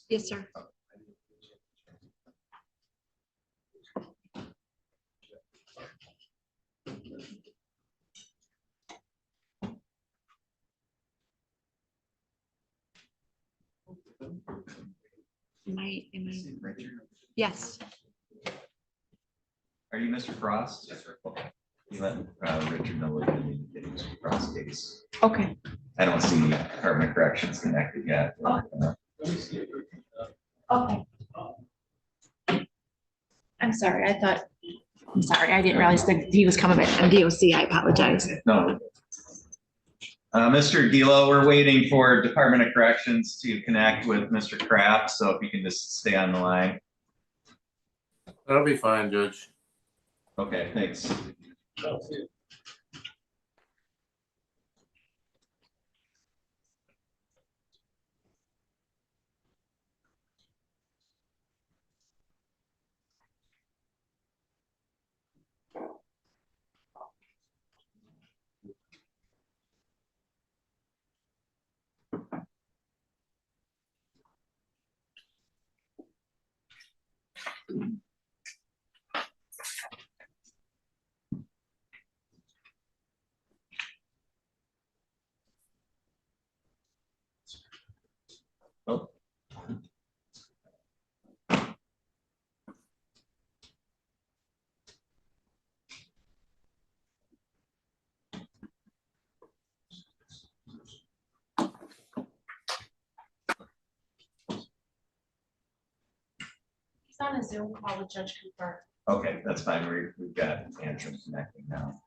Yes, sir. Am I? Yes. Are you Mr. Frost? Yes, sir. Okay. You let Richard know we're going to be getting Mr. Frost case. Okay. I don't see Department of Corrections connected yet. Oh. Okay. I'm sorry. I'm sorry. I didn't realize that he was coming back from DOC. I apologize. No. Mr. Gilo, we're waiting for Department of Corrections to connect with Mr. Kraft, so if you can just stay on the line. That'll be fine, Judge. Okay, thanks. Oh. He's on a Zoom call with Judge Cooper. Okay, that's fine. We've got Antrim connecting now.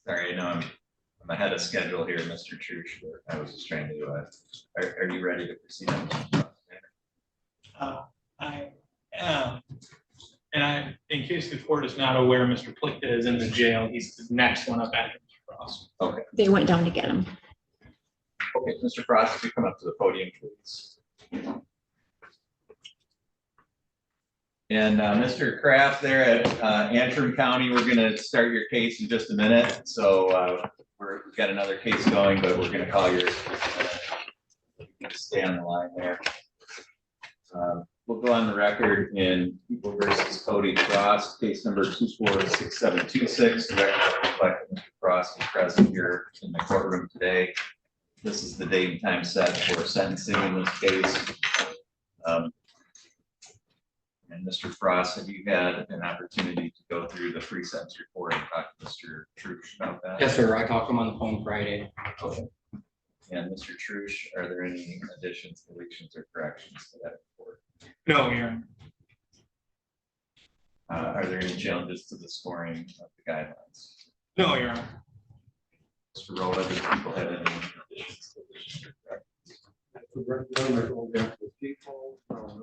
Sorry, I know I'm ahead of schedule here, Mr. Trush. I was just trying to. Are you ready to proceed? I am, and in case the court is not aware, Mr. Plea is in the jail. He's the next one up after Mr. Frost. Okay. They went down to get him. Okay, Mr. Frost, if you come up to the podium, please. And Mr. Kraft there at Antrim County, we're going to start your case in just a minute. So we've got another case going, but we're going to call yours. Stay on the line there. We'll go on the record in People versus Cody Frost, case number 246726. Reflect Mr. Frost is present here in the courtroom today. This is the date and time set for sentencing in this case. And Mr. Frost, have you had an opportunity to go through the pre-sentence report and talk to Mr. Trush about that? Yes, sir. I talked to him on the phone Friday. Okay. And Mr. Trush, are there any additions, deletions, or corrections to that report? No, Your Honor. Are there any challenges to the scoring of the guidelines? No, Your Honor. Mr. Rolla, do people have any additions, deletions, or corrections?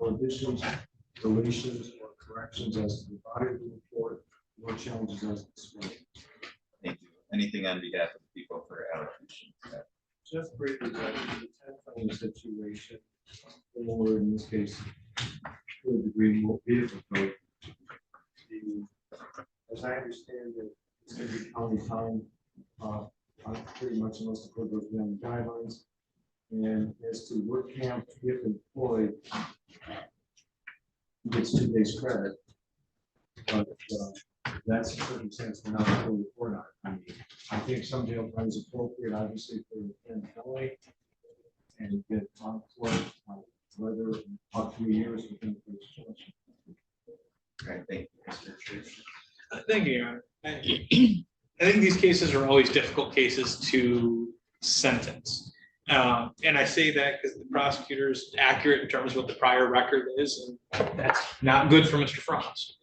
No additions, deletions, or corrections as to the body of the report, no challenges as to the scoring. Thank you. Anything on behalf of the people for allocation? Just briefly, the 10-claim situation, or in this case, to a degree more vehicle code. As I understand it, it's going to be county time, pretty much unless the code goes beyond the guidelines. And as to work camp, if employed, he gets 2 days credit. But that's a circumstance we're not going to report on. I mean, I think some jail time is appropriate, obviously, for the felony, and get on court, whether up to 2 years within the first selection. All right, thank you, Mr. Trush. Thank you, Your Honor. I think these cases are always difficult cases to sentence. And I say that because the prosecutor is accurate in terms of what the prior record is, and that's not good for Mr. Frost.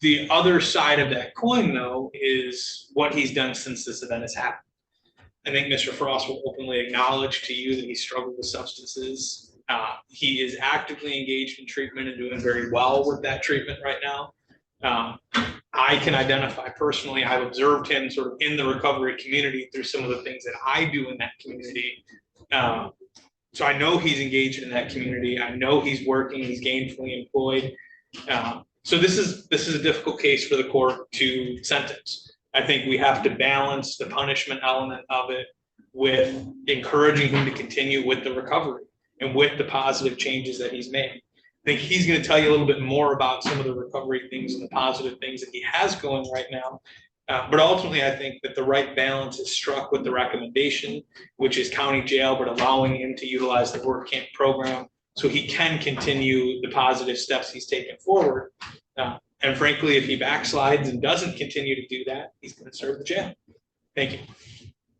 The other side of that coin, though, is what he's done since this event has happened. I think Mr. Frost will openly acknowledge to you that he struggled with substances He is actively engaged in treatment and doing very well with that treatment right now. I can identify personally, I've observed him sort of in the recovery community through some of the things that I do in that community. So I know he's engaged in that community. I know he's working, he's gainfully employed. So this is a difficult case for the court to sentence. I think we have to balance the punishment element of it with encouraging him to continue with the recovery and with the positive changes that he's made. I think he's going to tell you a little bit more about some of the recovery things and the positive things that he has going right now. But ultimately, I think that the right balance is struck with the recommendation, which is county jail, but allowing him to utilize the work camp program so he can continue the positive steps he's taken forward. And frankly, if he backslides and doesn't continue to do that, he's going to serve the jail. Thank you.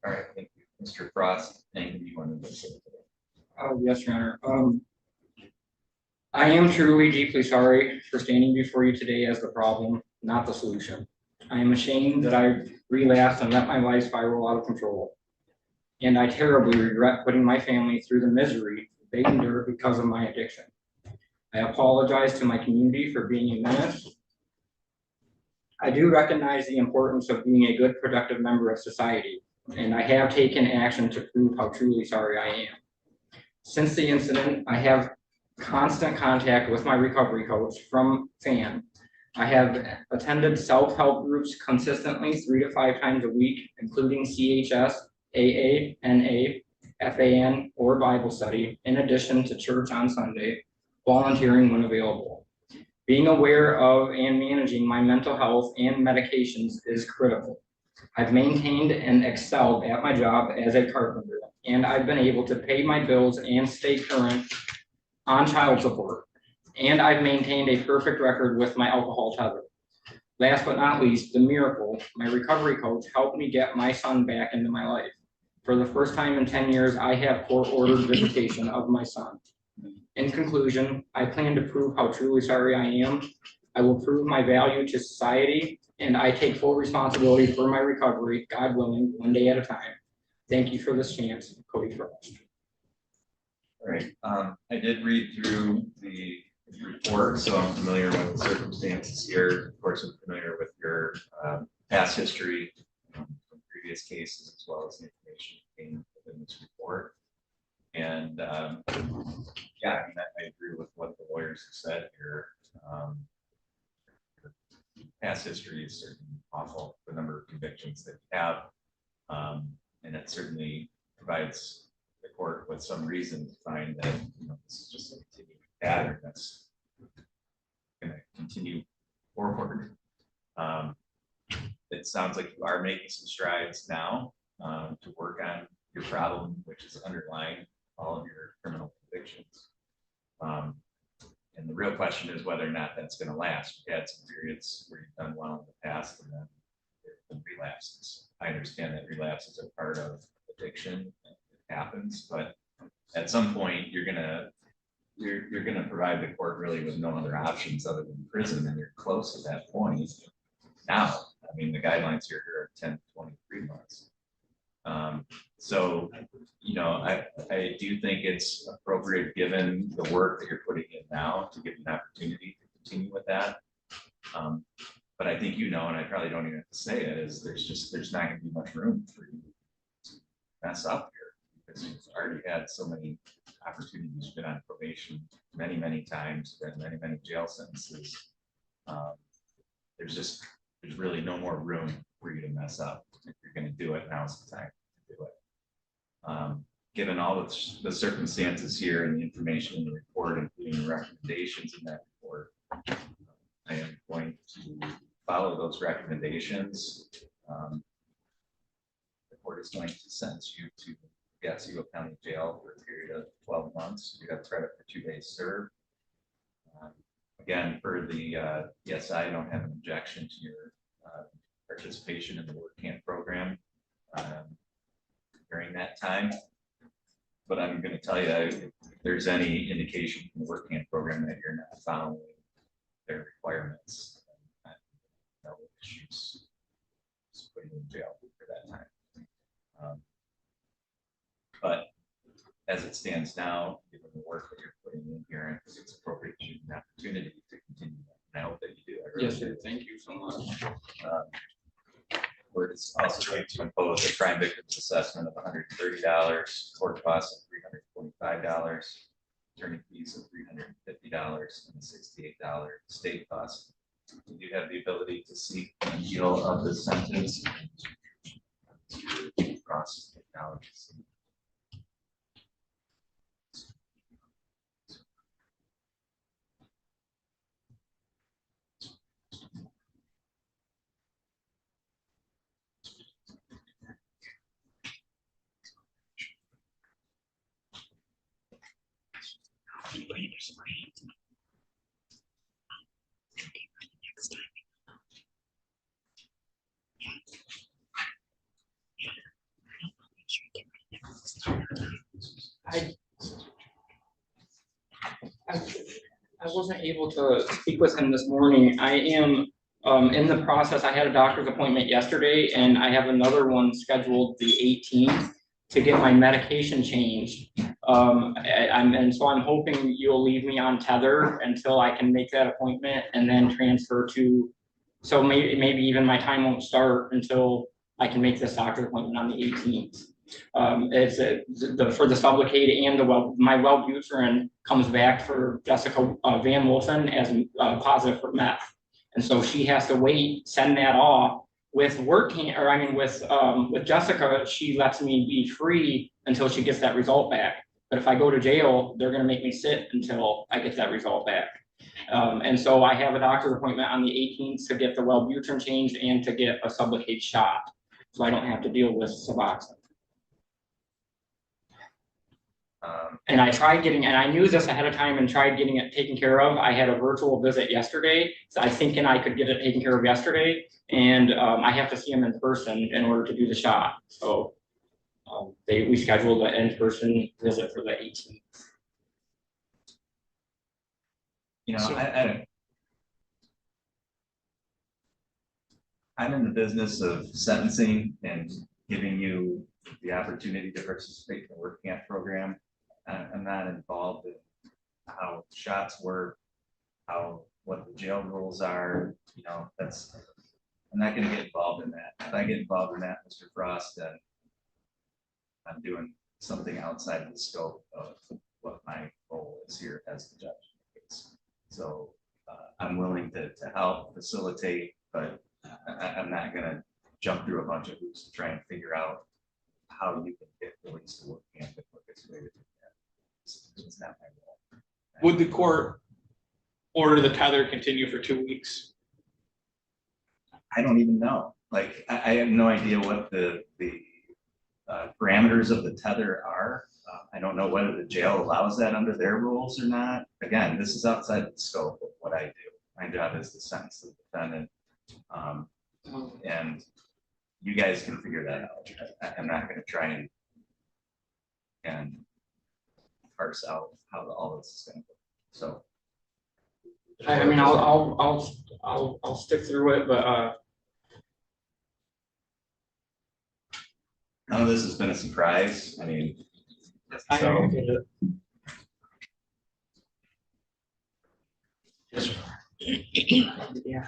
All right, thank you. Mr. Frost, anything you wanted to say today? Yes, Your Honor. I am truly deeply sorry for standing before you today as the problem, not the solution. I am ashamed that I relapsed and let my life spiral out of control. And I terribly regret putting my family through the misery they endure because of my addiction. I apologize to my community for being a menace. I do recognize the importance of being a good, productive member of society, and I have taken action to prove how truly sorry I am. Since the incident, I have constant contact with my recovery coach from FAN. I have attended self-help groups consistently 3 to 5 times a week, including CHS, AA, NA, FAN, or Bible study, in addition to church on Sunday, volunteering when available. Being aware of and managing my mental health and medications is critical. I've maintained and excelled at my job as a carpenter, and I've been able to pay my bills and stay current on child support. And I've maintained a perfect record with my alcohol tether. Last but not least, the miracle, my recovery coach helped me get my son back into my life. For the first time in 10 years, I have court-ordered visitation of my son. In conclusion, I plan to prove how truly sorry I am. I will prove my value to society, and I take full responsibility for my recovery, God willing, one day at a time. Thank you for this chance, Cody Frost. All right, I did read through the report, so I'm familiar with the circumstances here. Of course, I'm familiar with your past history from previous cases, as well as the information contained within this report. And yeah, I mean, I agree with what the lawyers have said here. Past history is certainly awful, the number of convictions that you have, and it certainly provides the court with some reason to find that, you know, this is just a continuing pattern that's going to continue forward. It sounds like you are making some strides now to work on your problem, which is underlying all of your criminal convictions. And the real question is whether or not that's going to last. You've had some periods where you've done well in the past, and then there have been relapses. I understand that relapses are part of addiction. It happens, but at some point you're gonna provide the court really with no other options other than prison, and you're close to that point now. I mean, the guidelines here are 10 to 23 months. So, you know, I do think it's appropriate, given the work that you're putting in now, to give you an opportunity to continue with that. But I think, you know, and I probably don't even have to say it, is there's not going to be much room for you to mess up here, because you've already had so many opportunities. You've been on probation many, many times, been many, many jail sentences. There's really no more room for you to mess up. If you're going to do it, now's the time to do it. Given all of the circumstances here and the information in the report, including the recommendations in that report, I am going to follow those recommendations. The court is going to sentence you to Otsego County Jail for a period of 12 months. You have credit for 2 days served. Again, for the PSI, I don't have an objection to your participation in the work camp program during that time. But I'm going to tell you, if there's any indication from the work camp program that you're not following their requirements, no issues, just putting you in jail for that time. But as it stands now, given the work that you're putting in here, I think it's appropriate to give you an opportunity to continue that. And I hope that you do. I really Yes, do. sir. Thank you so much. We're also going to impose a crime victims assessment of $130, court costs of $345, attorney fees of $350, and a $68 state cost. You do have the ability to seek an appeal of the sentence. Cross technologies. I wasn't able to speak with him this morning. I am in the process. I had a doctor's appointment yesterday and I have another one scheduled the 18th to get my medication changed. And so I'm hoping you'll leave me on tether until I can make that appointment and then transfer to, so maybe even my time won't start until I can make this doctor's appointment on the 18th. It's for the Sublocade and my Wellbutrin comes back for Jessica Van Wolfen as positive for meth. And so she has to wait, send that off with with Jessica, she lets me be free until she gets that result back. But if I go to jail, they're gonna make me sit until I get that result back. And so I have a doctor's appointment on the 18th to get the Wellbutrin changed and to get a Sublocade shot. So I don't have to deal with Suboxone. And I tried getting, and I knew this ahead of time and tried getting it taken care of. I had a virtual visit yesterday. So I thinking I could get it taken care of yesterday. And I have to see him in person in order to do the shot. So we scheduled an in-person visit for the 18th. You know, I'm in the business of sentencing and giving you the opportunity to participate in the work camp program. I'm not involved in how shots work, what the jail rules are, you know, I'm not gonna get involved in that. If I get involved in that, Mr. Frost, then I'm doing something outside of the scope of what my role is here as the judge. So I'm willing to help facilitate, but I'm not gonna jump through a bunch of hoops to try and figure out how you can get released to work camp and what gets away with it. It's not my role. Would the court order the tether continue for 2 weeks? I don't even know. Like, I have no idea what the parameters of the tether are. I don't know whether the jail allows that under their rules or not. Again, this is outside the scope of what I do. My job is to sentence the defendant. And you guys can figure that out. I'm not going to try and parse out how all this is going to go. So, I mean, I'll stick through it, but none of this has been a surprise. I mean, I so don't get it. Yeah.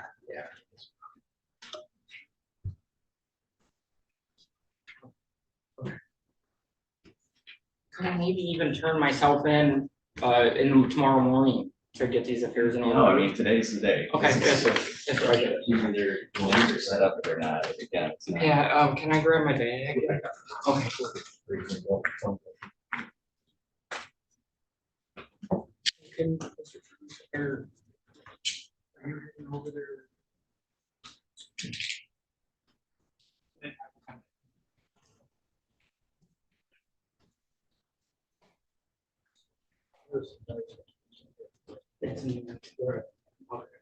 Could I maybe even turn myself in tomorrow morning to get these affairs in order? no, I mean, today's the day. Okay, yes, sir. Yes, sir, I get it. Either you're set up or not. Again, it's not. Yeah, can I grab my bag? Okay. Can, are you heading over there? All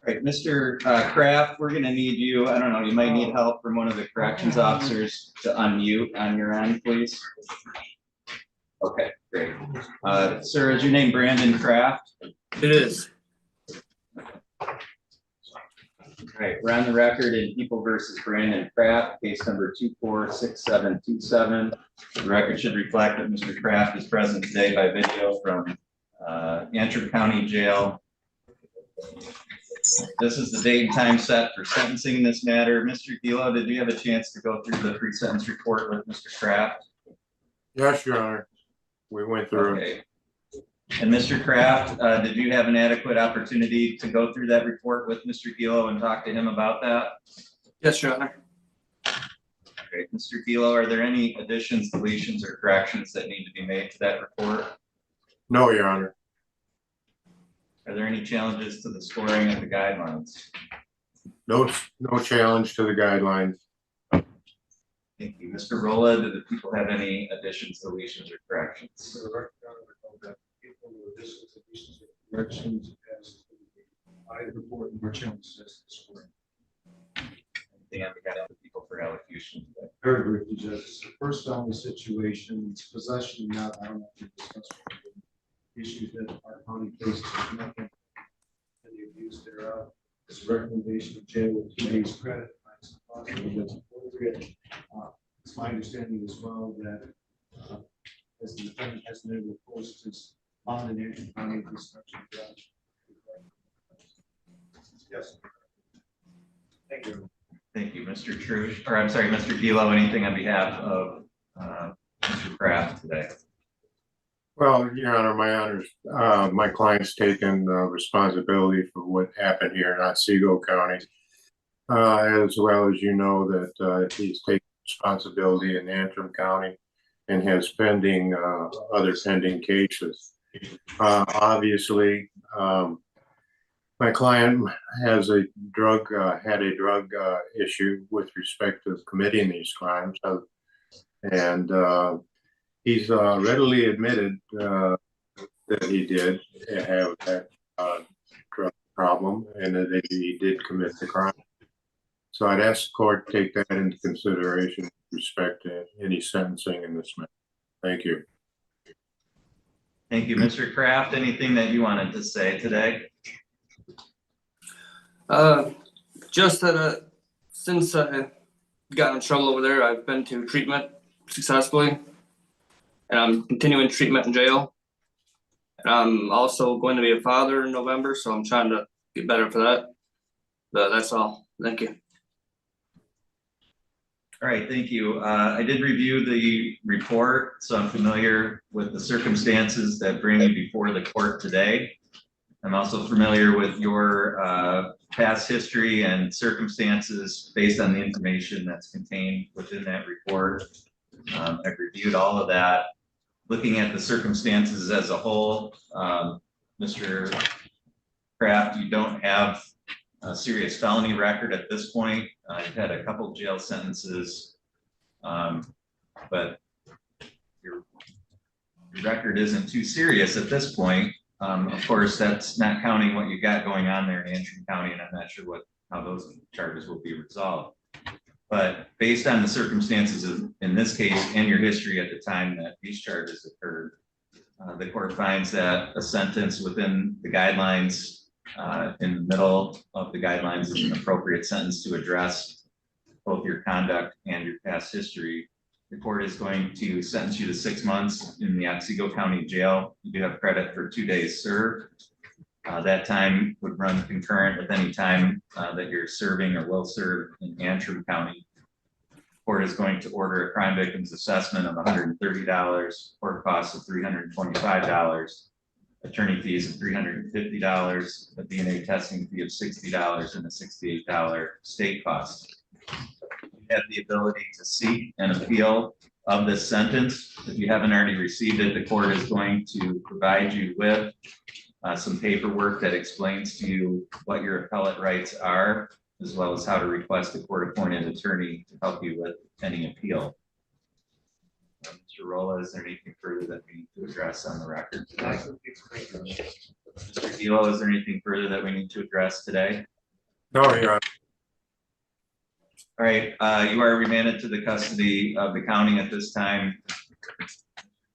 right, Mr. Kraft, we're gonna need you, I don't know, you might need help from one of the corrections officers to unmute on your end, please. Okay, great. Sir, is your name Brandon Kraft? It is. All right, we're on the record in People versus Brandon Kraft, case number 246727. The record should reflect that Mr. Kraft is present today by video from Antrim County Jail. This is the date and time set for sentencing in this matter. Mr. Gilo, did you have a chance to go through the pre-sentence report with Mr. Kraft? Yes, Your Honor. We went through it. Okay. And Mr. Kraft, did you have an adequate opportunity to go through that report with Mr. Gilo and talk to him about that? Yes, Your Honor. Great. Mr. Gilo, are there any additions, deletions, or corrections that need to be made to that report? No, Your Honor. Are there any challenges to the scoring of the guidelines? No challenge to the guidelines. Thank you. Mr. Rolla, do the people have any additions, deletions, or corrections? For the record, Your Honor, I know that people with additions, deletions, or corrections as to the audit report and challenges as to the scoring. Anything on behalf of the people for allocution today? Very briefly, Judge, it's the first felony situation, it's possession, not, I don't have to discuss issues that our county faces, nothing, and the abuse thereof. It's a recommendation of jail with 2 days credit. That's appropriate. It's my understanding as well that as the defendant has been able to post his bond in Antrim County construction judge. Yes. Thank you. Thank you, Mr. Trush, or I'm sorry, Mr. Gilo, anything on behalf of Mr. Kraft today? Well, Your Honor, my client's taken responsibility for what happened here in Otsego County. As well as you know that he's taken responsibility in Antrim County and has pending other pending cases. Obviously, my client has had a drug issue with respect to committing these crimes, and he's readily admitted that he did have that drug problem and that he did commit the crime. So I'd ask the court to take that into consideration with respect to any sentencing in this matter. Thank you. Thank you, Mr. Kraft. Anything that you wanted to say today? Just that since I got in trouble over there, I've been to treatment successfully, and I'm continuing treatment in jail. And I'm also going to be a father in November, so I'm trying to get better for that. But that's all. Thank you. All right, thank you. I did review the report, so I'm familiar with the circumstances that bring you before the court today. I'm also familiar with your past history and circumstances based on the information that's contained within that report. I've reviewed all of that. Looking at the circumstances as a whole, Mr. Kraft, you don't have a serious felony record at this point. You've had a couple jail sentences, but your record isn't too serious at this point. Of course, that's not counting what you got going on there in Antrim County, and I'm not sure how those charges will be resolved. But based on the circumstances in this case and your history at the time that these charges occurred, the court finds that a sentence within the guidelines, in the middle of the guidelines, is an appropriate sentence to address both your conduct and your past history. The court is going to sentence you to 6 months in the Otsego County Jail. You do have credit for 2 days served. That time would run concurrent with any time that you're serving or will serve in Antrim County. The court is going to order a crime victims assessment of $130, court costs of $325, attorney fees of $350, a DNA testing fee of $60, and a $68 state cost. You have the ability to seek an appeal of this sentence. If you haven't already received it, the court is going to provide you with some paperwork that explains to you what your appellate rights are, as well as how to request a court-appointed attorney to help you with any appeal. Mr. Rolla, is there anything further that we need to address on the record today? Mr. Gilo, is there anything further that we need to address today? No, Your Honor. All right, you are remanded to the custody of the county at this time.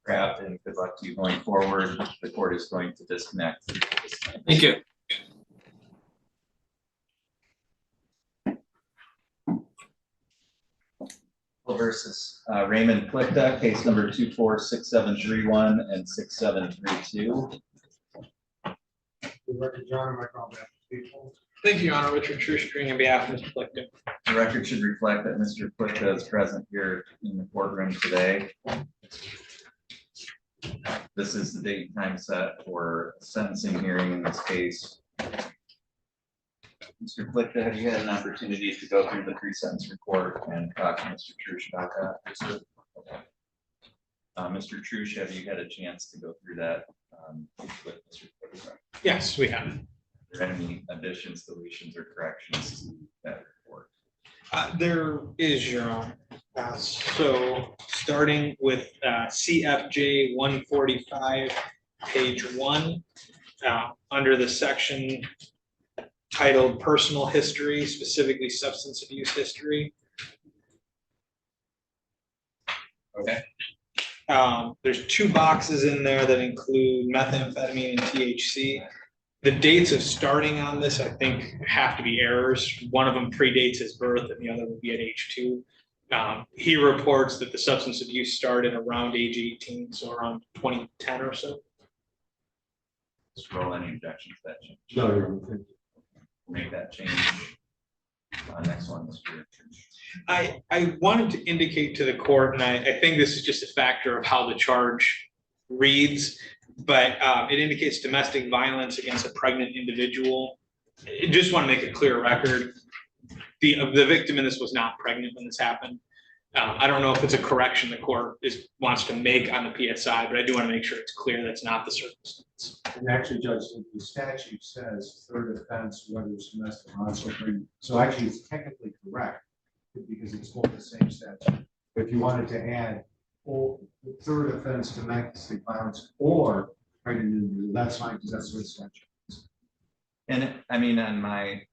Kraft, and good luck to you going forward. The court is going to disconnect. Thank you. People versus Raymond Plea, case number 246731 and 6732. The record, John, I call that people. Thank you, Your Honor. Richard Trustring on behalf of Mr. Plickton. The record should reflect that Mr. Plea is present here in the courtroom today. This is the date and time set for a sentencing hearing in this case. Mr. Plea, have you had an opportunity to go through the pre-sentence report and talk to Mr. Trush about that? Okay. Mr. Trush, have you had a chance to go through that with Mr. Plea? Yes, we have. Are there any additions, deletions, or corrections to that report? There is, Your Honor. So starting with CFJ 145, page 1, under the section titled Personal History, specifically Substance Abuse History. Okay. There's 2 boxes in there that include methamphetamine and THC. The dates of starting on this, I think, have to be errors. One of them predates his birth and the other would be at age 2. He reports that the substance abuse started around age 18, so around 2010 or so. Just roll any objections to that change. No, Your Honor. Make that change. Next one, Mr. Trush. I wanted to indicate to the court, and I think this is just a factor of how the charge reads, but it indicates domestic violence against a pregnant individual. I just want to make a clear record. The victim in this was not pregnant when this happened. I don't know if it's a correction the court wants to make on the PSI, but I do want to make sure it's clear that's not the circumstance. And actually, Judge, the statute says third offense, whether it's domestic violence or pregnant. So actually, it's technically correct because it's both the same statute. But if you wanted to add third offense, domestic violence or pregnant individual, that's fine because that's what the statute is. And I mean, on my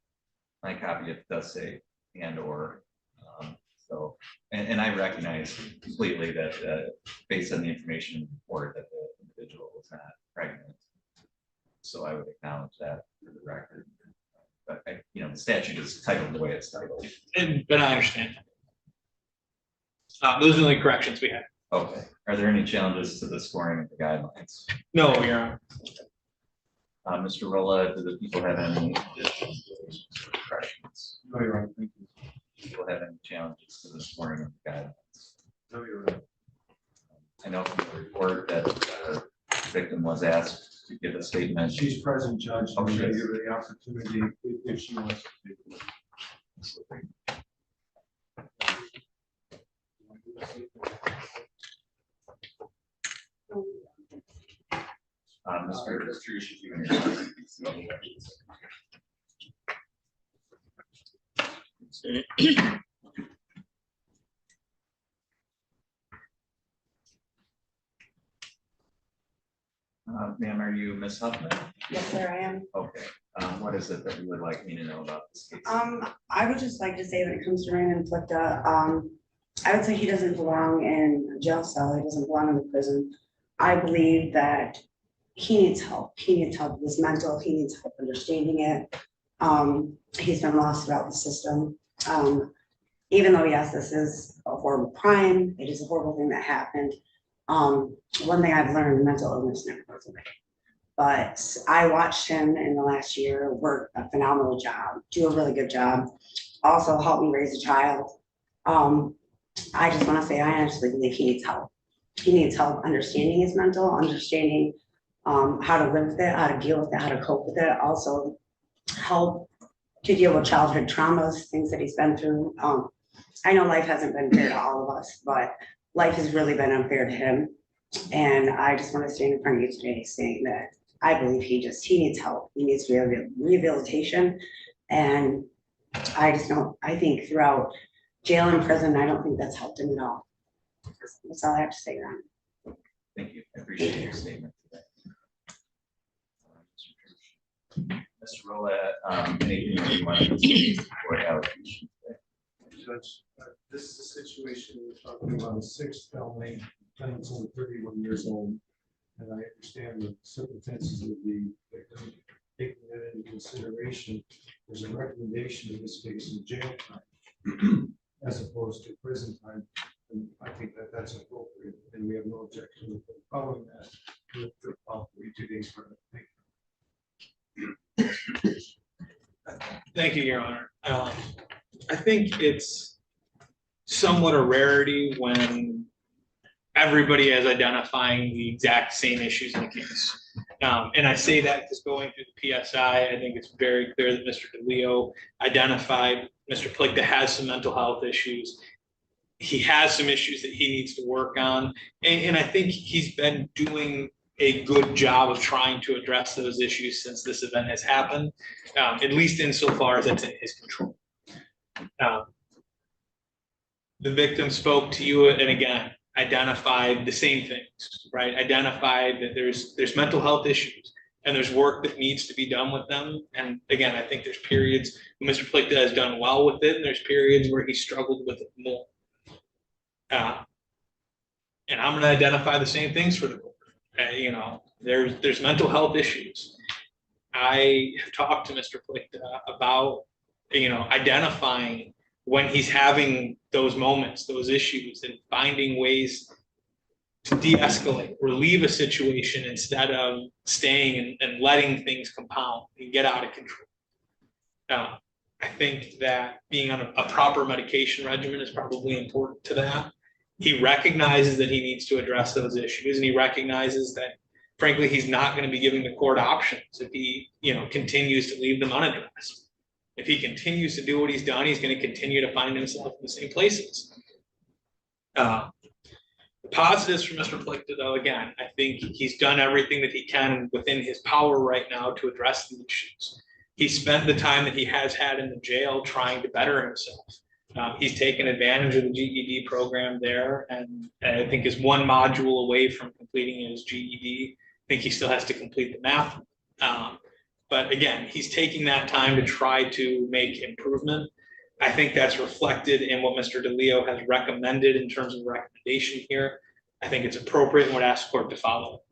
copy, it does say and or. So, and I recognize completely that based on the information reported that the individual was not pregnant. So I would acknowledge that for the record. But the statute is titled the way it's titled. But I understand. Those are the only corrections we had. Okay. Are there any challenges to the scoring of the guidelines? No, Your Honor. Mr. Rolla, do the people have any additions or corrections? No, Your Honor. Thank you. People have any challenges to the scoring of the guidelines? No, Your Honor. I know from the report that the victim was asked to give a statement. She's present, Judge. Oh, I'm she going to is. give her the opportunity if she wants to take it. Mr. Trush, if you can. Ma'am, are you Ms. Huffman? Yes, sir, I am. Okay. What is it that you would like me to know about this case? I would just like to say when it comes to Raymond Plea, I would say he doesn't belong in a jail cell. He doesn't belong in the prison. I believe that he needs help. He needs help with his mental. He needs help understanding it. He's been lost throughout the system. Even though, yes, this is a horrible crime, it is a horrible thing that happened. One thing I've learned, mental illness never goes away. But I watched him in the last year work a phenomenal job, do a really good job, also help me raise a child. I just want to say, I honestly believe he needs help. He needs help understanding his mental, understanding how to live with it, how to deal with it, how to cope with it. Also help to deal with childhood traumas, things that he's been through. I know life hasn't been fair to all of us, but life has really been unfair to him. And I just want to stand in front of you today saying that I believe he needs help. He needs rehabilitation. And I think throughout jail and prison, I don't think that's helped him at all. That's all I have to say, Ron. Thank you. I appreciate your statement today. Mr. Rolla, anything you want to say before allocation today? Judge, this is a situation we're talking about a 6th felony, defendant's only 31 years old. And I understand the circumstances of the victim, taking that into consideration, there's a recommendation in this case of jail time as opposed to prison time. And I think that that's appropriate, and we have no objection with following that. With the 42 days for it. Thank you, Your Honor. I think it's somewhat a rarity when everybody is identifying the exact same issues in the case. And I say that because going through the PSI, I think it's very clear that Mr. DeLeo identified Mr. Plea has some mental health issues. He has some issues that he needs to work on. And I think he's been doing a good job of trying to address those issues since this event has happened, at least insofar as it's in his control. The victim spoke to you and again, identified the same things, right? Identified that there's mental health issues and there's work that needs to be done with them. And again, I think there's periods when Mr. Plea has done well with it and there's periods where he struggled with it more. And I'm going to identify the same things for the court. You know, there's mental health issues. I have talked to Mr. Plea about, you know, identifying when he's having those moments, those issues, and finding ways to de-escalate, relieve a situation instead of staying and letting things compound and get out of control. I think that being on a proper medication regimen is probably important to that. He recognizes that he needs to address those issues, and he recognizes that, frankly, he's not going to be giving the court options if he, you know, continues to leave them unaddressed. If he continues to do what he's done, he's going to continue to find himself in the same places. The positives for Mr. Plea, though, again, I think he's done everything that he can within his power right now to address the issues. He spent the time that he has had in the jail trying to better himself. He's taken advantage of the GED program there, and I think is one module away from completing his GED. I think he still has to complete the math. But again, he's taking that time to try to make improvement. I think that's reflected in what Mr. DeLeo has recommended in terms of recommendation here. I think it's appropriate and would ask the court to follow.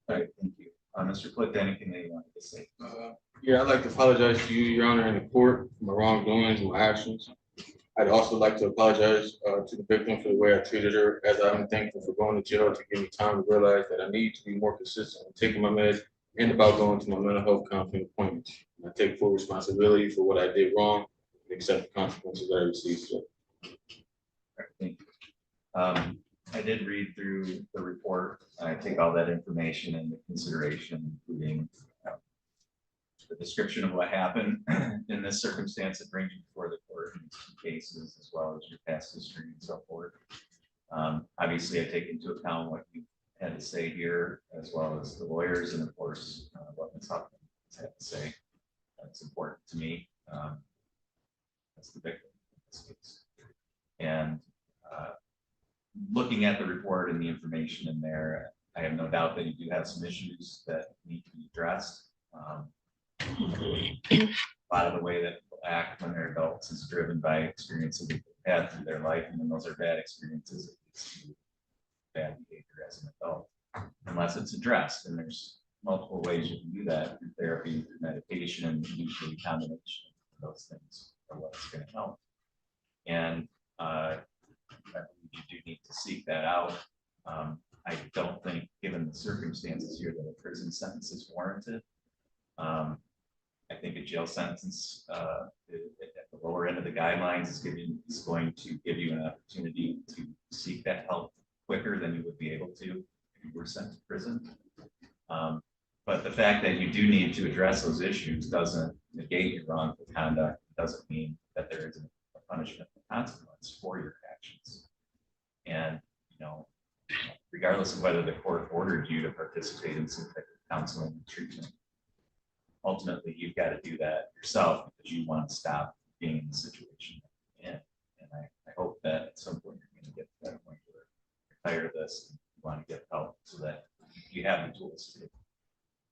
All right, thank you. Mr. Plea, anything that you wanted to say? Yeah, I'd like to apologize to you, Your Honor, in the court for my wrongdoings and my actions. I'd also like to apologize to the victim for the way I treated her, as I'm thankful for going to jail to give me time to realize that I need to be more consistent in taking my meds and about going to my mental health counseling appointments. I take full responsibility for what I did wrong and accept the consequences I received. So. All right, thank you. I did read through the report. I take all that information into consideration, including the description of what happened in this circumstance that brings you before the court in two cases, as well as your past history and so forth. Obviously, I take into account what you had to say here, as well as the lawyers, and of course, what Ms. Huffman had to say. That's important to me. That's the victim in this case. And looking at the report and the information in there, I have no doubt that you do have some issues that need to be addressed. A lot of the way that people act when they're adults is driven by experiences that they've had through their life, and when those are bad experiences, it leads to bad behavior as an adult, unless it's addressed. And there's multiple ways you can do that through therapy, through medication, and usually a combination of those things are what's going to help. And I believe you do need to seek that out. I don't think, given the circumstances here, that a prison sentence is warranted. I think a jail sentence at the lower end of the guidelines is going to give you an opportunity to seek that help quicker than you would be able to if you were sent to prison. But the fact that you do need to address those issues doesn't negate your wrongful conduct. It doesn't mean that there isn't a punishment or consequence for your actions. And, you know, regardless of whether the court ordered you to participate in some type of counseling and treatment, ultimately you've got to do that yourself because you want to stop being in the situation that you're in. And I hope that at some point you're going to get to that point where you're tired of this and you want to get help so that you have the tools to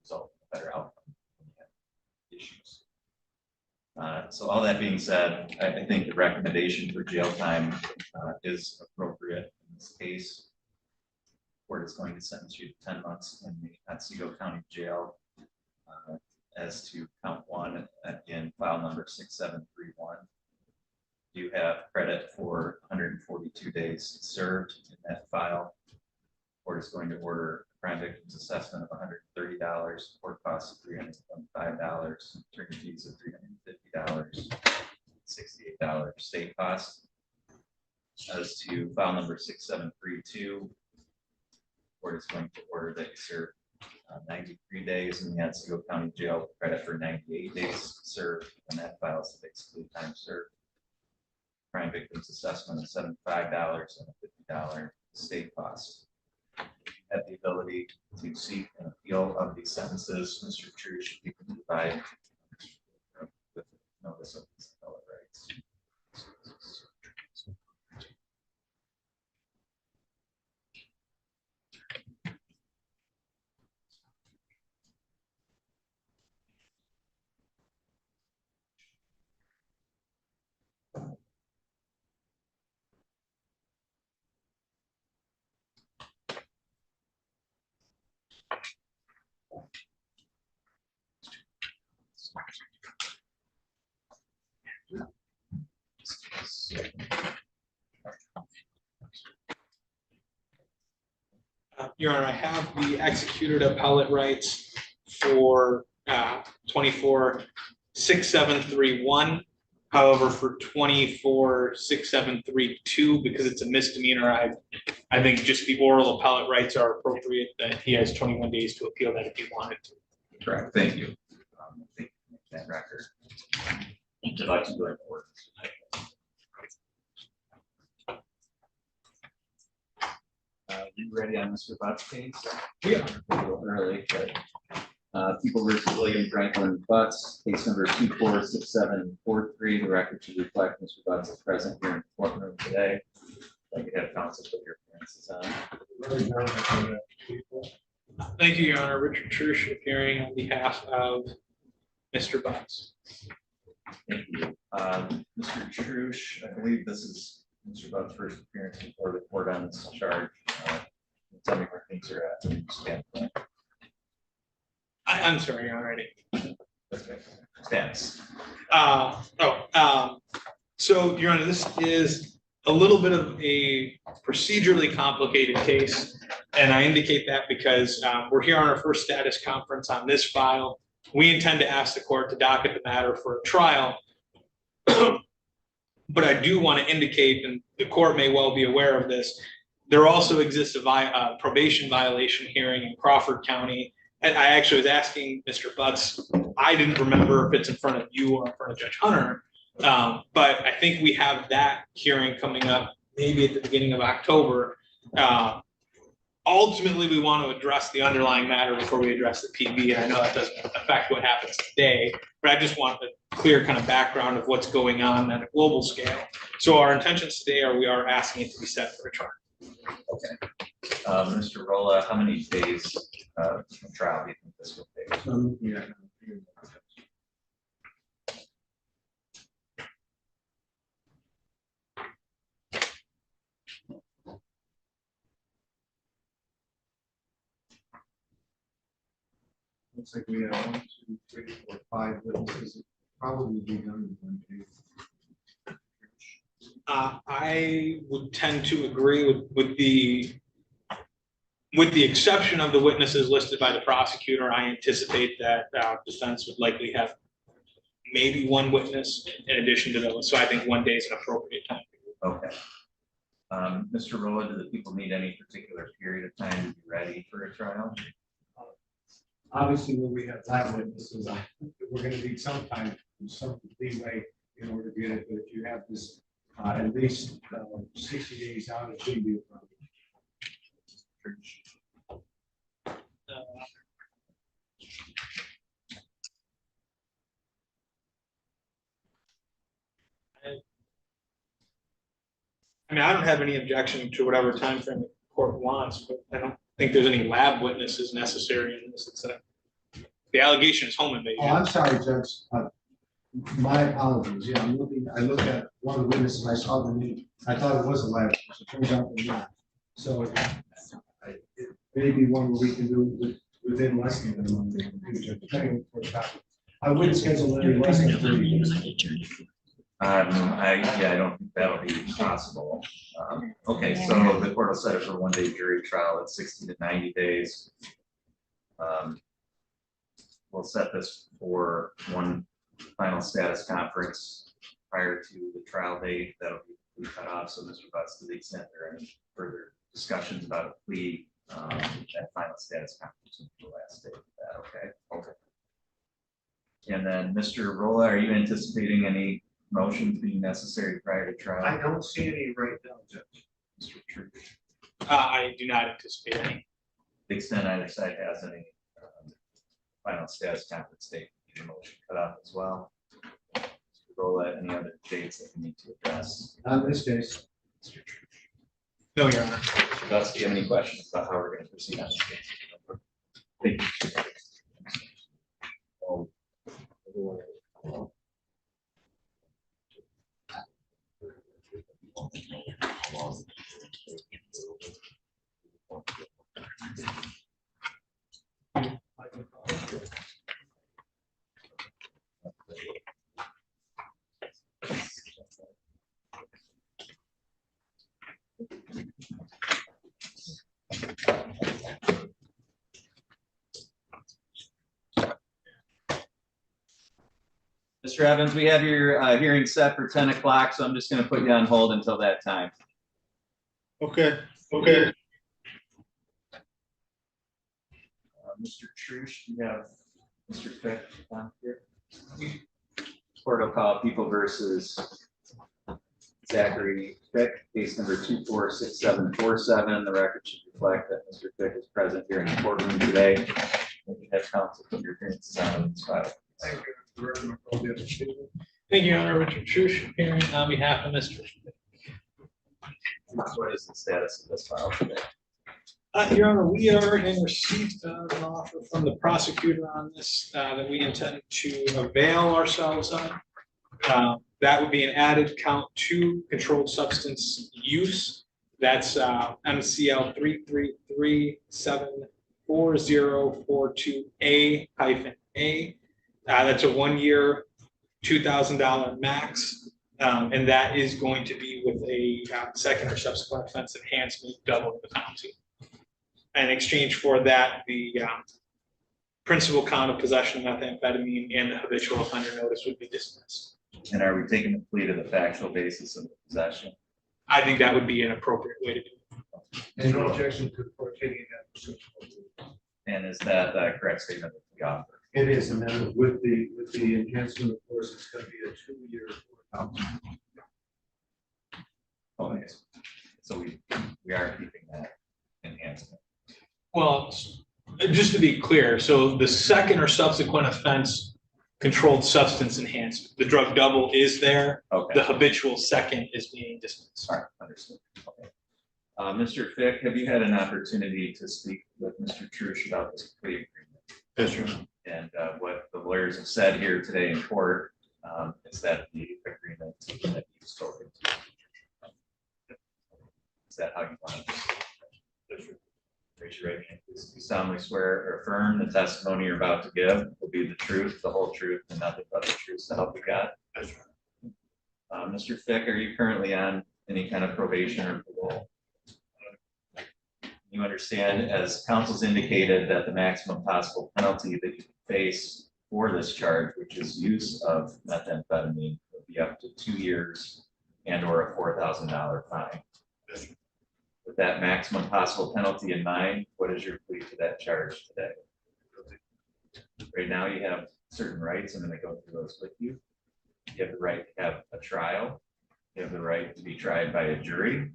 result in a better outcome when you have issues. So all that being said, I think the recommendation for jail time is appropriate in this case. The court is going to sentence you to 10 months in the Otsego County Jail. As to count one in file number 6731, you have credit for 142 days served in that file. Court is going to order crime victims assessment of $130, court costs of $325, attorney fees of $350, $68 state costs. As to file number 6732, court is going to order that you serve 93 days in the Otsego County Jail with credit for 98 days served, and that file is basically time served. Crime victims assessment of $75 and a $50 state cost. Have the ability to seek an appeal of these sentences. Mr. True should be provided with notice of these appellate rights. Your Honor, I have the executed appellate rights for 246731. However, for 246732, because it's a misdemeanor, I think just the oral appellate rights are appropriate, that he has 21 days to appeal that if he wanted to. Correct, thank you. I think that record. Would you like to go forward? You ready on Mr. Butt's case? Yeah. A little early, but People versus William Franklin Butts, case number 246743. The record should reflect Mr. Butts is present here in the courtroom today. I'd like to have counsel put your appearances on. Thank you, Your Honor. Richard Trush appearing on behalf of Mr. Butts. Thank you. Mr. Trush, I believe this is Mr. Butts' first appearance before the court on this charge. Tell me where things are at from your standpoint. I'm sorry, Your Honor. Okay. Thanks. So, Your Honor, this is a little bit of a procedurally complicated case, and I indicate that because we're here on our first status conference on this file. We intend to ask the court to docket the matter for a trial, but I do want to indicate, and the court may well be aware of this, there also exists a probation violation hearing in Crawford County. And I actually was asking Mr. Butts, I didn't remember if it's in front of you or in front of Judge Hunter, but I think we have that hearing coming up maybe at the beginning of October. Ultimately, we want to address the underlying matter before we address the PV. And I know that doesn't affect what happens today, but I just want the clear kind of background of what's going on at a global scale. So our intentions today are we are asking it to be set for a trial. Okay. Mr. Rolla, how many days of trial do you think this will take? Looks like we have 1, 2, 3, 4, 5 witnesses. Probably be done in 1 day. I would tend to agree with the exception of the witnesses listed by the prosecutor. I anticipate that defense would likely have maybe one witness in addition to those. So I think 1 day is an appropriate time. Okay. Mr. Rolla, do the people need any particular period of time to be ready for a trial? Obviously, when we have lab witnesses, we're going to need some time, some leeway in order to get it. But if you have this at least 60 days out, it shouldn't be a problem. I mean, I don't have any objection to whatever time frame the court wants, but I don't think there's any lab witnesses necessary in this. The allegation is home invasion. Oh, I'm sorry, Judge. My apologies. Yeah, I looked at one of the witnesses. I saw the name. I thought it was a lab. It turns out it's not. So it may be one where we can do it within less than a month. I wouldn't schedule any less than 30 days. I don't think that'll be possible. Okay, so the court will set it for 1 day jury trial at 60 to 90 days. We'll set this for one final status conference prior to the trial date. That'll be cut off. So Mr. Butts, to the extent there are any further discussions about a plea, that final status conference will be the last day of that. Okay. Okay. And then Mr. Rolla, are you anticipating any motions being necessary prior to trial? I don't see any right now, Judge. Mr. Church, I do not anticipate any. to the extent either side has any final status conference date, need a motion cut off as well. Mr. Rolla, any other dates that we need to address? On this case. Mr. Church. No, Your Honor. Mr. Gus, do you have any questions about how we're going to proceed on this case? Thank you. Mr. Evans, we have your hearing set for 10 o'clock, so I'm just going to put you on hold until that time. Okay, okay. Mr. Trush, you have Mr. Fick on here. Court will call People versus Zachary Fick, case number 246747. The record should reflect that Mr. Fick is present here in the courtroom today. We have counsel put your appearances on in this file. Thank you. Thank you, Your Honor. Richard Trush, appearing on behalf of Mr. What is the status of this file today? Your Honor, we are in receipt of an offer from the prosecutor on this that we intend to avail ourselves of. That would be an added count to controlled substance use. That's MCL 3337404A-A. That's a 1 year, $2,000 max. And that is going to be with a second or subsequent offense enhancement, double the penalty. In exchange for that, the principal count of possession of methamphetamine and the habitual offender notice would be dismissed. And are we taking the plea to the factual basis of the possession? I think that would be an appropriate way to do it. And no objection to the court taking that pursuit. And is that the correct statement that we offer? It is, and then with the enhancement, of course, it's going to be a 2 year. Okay, so we are keeping that enhancement. Well, just to be clear, so the second or subsequent offense controlled substance enhancement, the drug double is there. Okay. The habitual second is being dismissed. All right, understood. Okay. Mr. Fick, have you had an opportunity to speak with Mr. Trush about this plea agreement? Yes, sir. And what the lawyers have said here today in court is that the agreement that you've spoken to. Is that how you want to proceed? Raise your right hand. Please. You solemnly swear or affirm the testimony you're about to give will be the truth, the whole truth, and nothing but the truth, so help you God. Mr. Fick, are you currently on any kind of probation or parole? You understand, as counsel's indicated, that the maximum possible penalty that you face for this charge, which is use of methamphetamine, will be up to 2 years and or a $4,000 fine. With that maximum possible penalty in mind, what is your plea to that charge today? Right now, you have certain rights. I'm going to go through those with you. You have the right to have a trial. You have the right to be tried by a jury.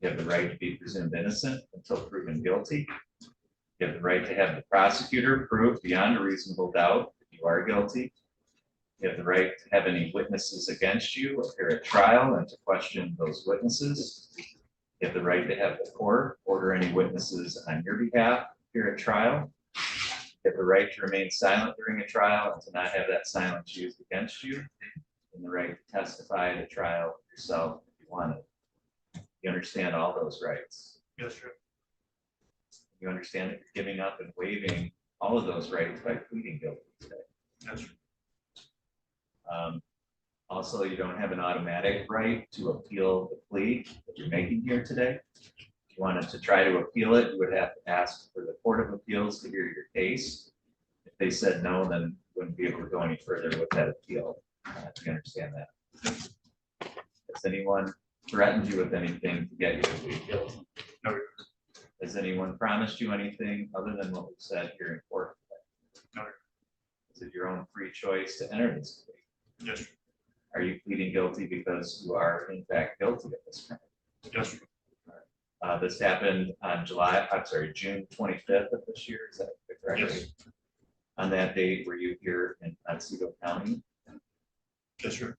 You have the right to be presumed innocent until proven guilty. You have the right to have the prosecutor prove beyond a reasonable doubt that you are guilty. You have the right to have any witnesses against you appear at trial and to question those witnesses. You have the right to have the court order any witnesses on your behalf appear at trial. You have the right to remain silent during a trial and to not have that silence used against you. And the right to testify at a trial yourself if you want it. You understand all those rights? Yes, sir. You understand that you're giving up and waiving all of those rights by pleading guilty today? That's right. Also, you don't have an automatic right to appeal the plea that you're making here today. If you wanted to try to appeal it, you would have to ask for the Court of Appeals to hear your case. If they said no, then you wouldn't be able to go any further with that appeal. You understand that? Has anyone threatened you with anything to get you to plead guilty? No. Has anyone promised you anything other than what we've said here in court? No. Is it your own free choice to enter this plea? Yes. Are you pleading guilty because you are in fact guilty of this crime? Yes. This happened on June 25th of this year, is that correct? Yes. On that date, were you here in Otsego County? Yes, sir.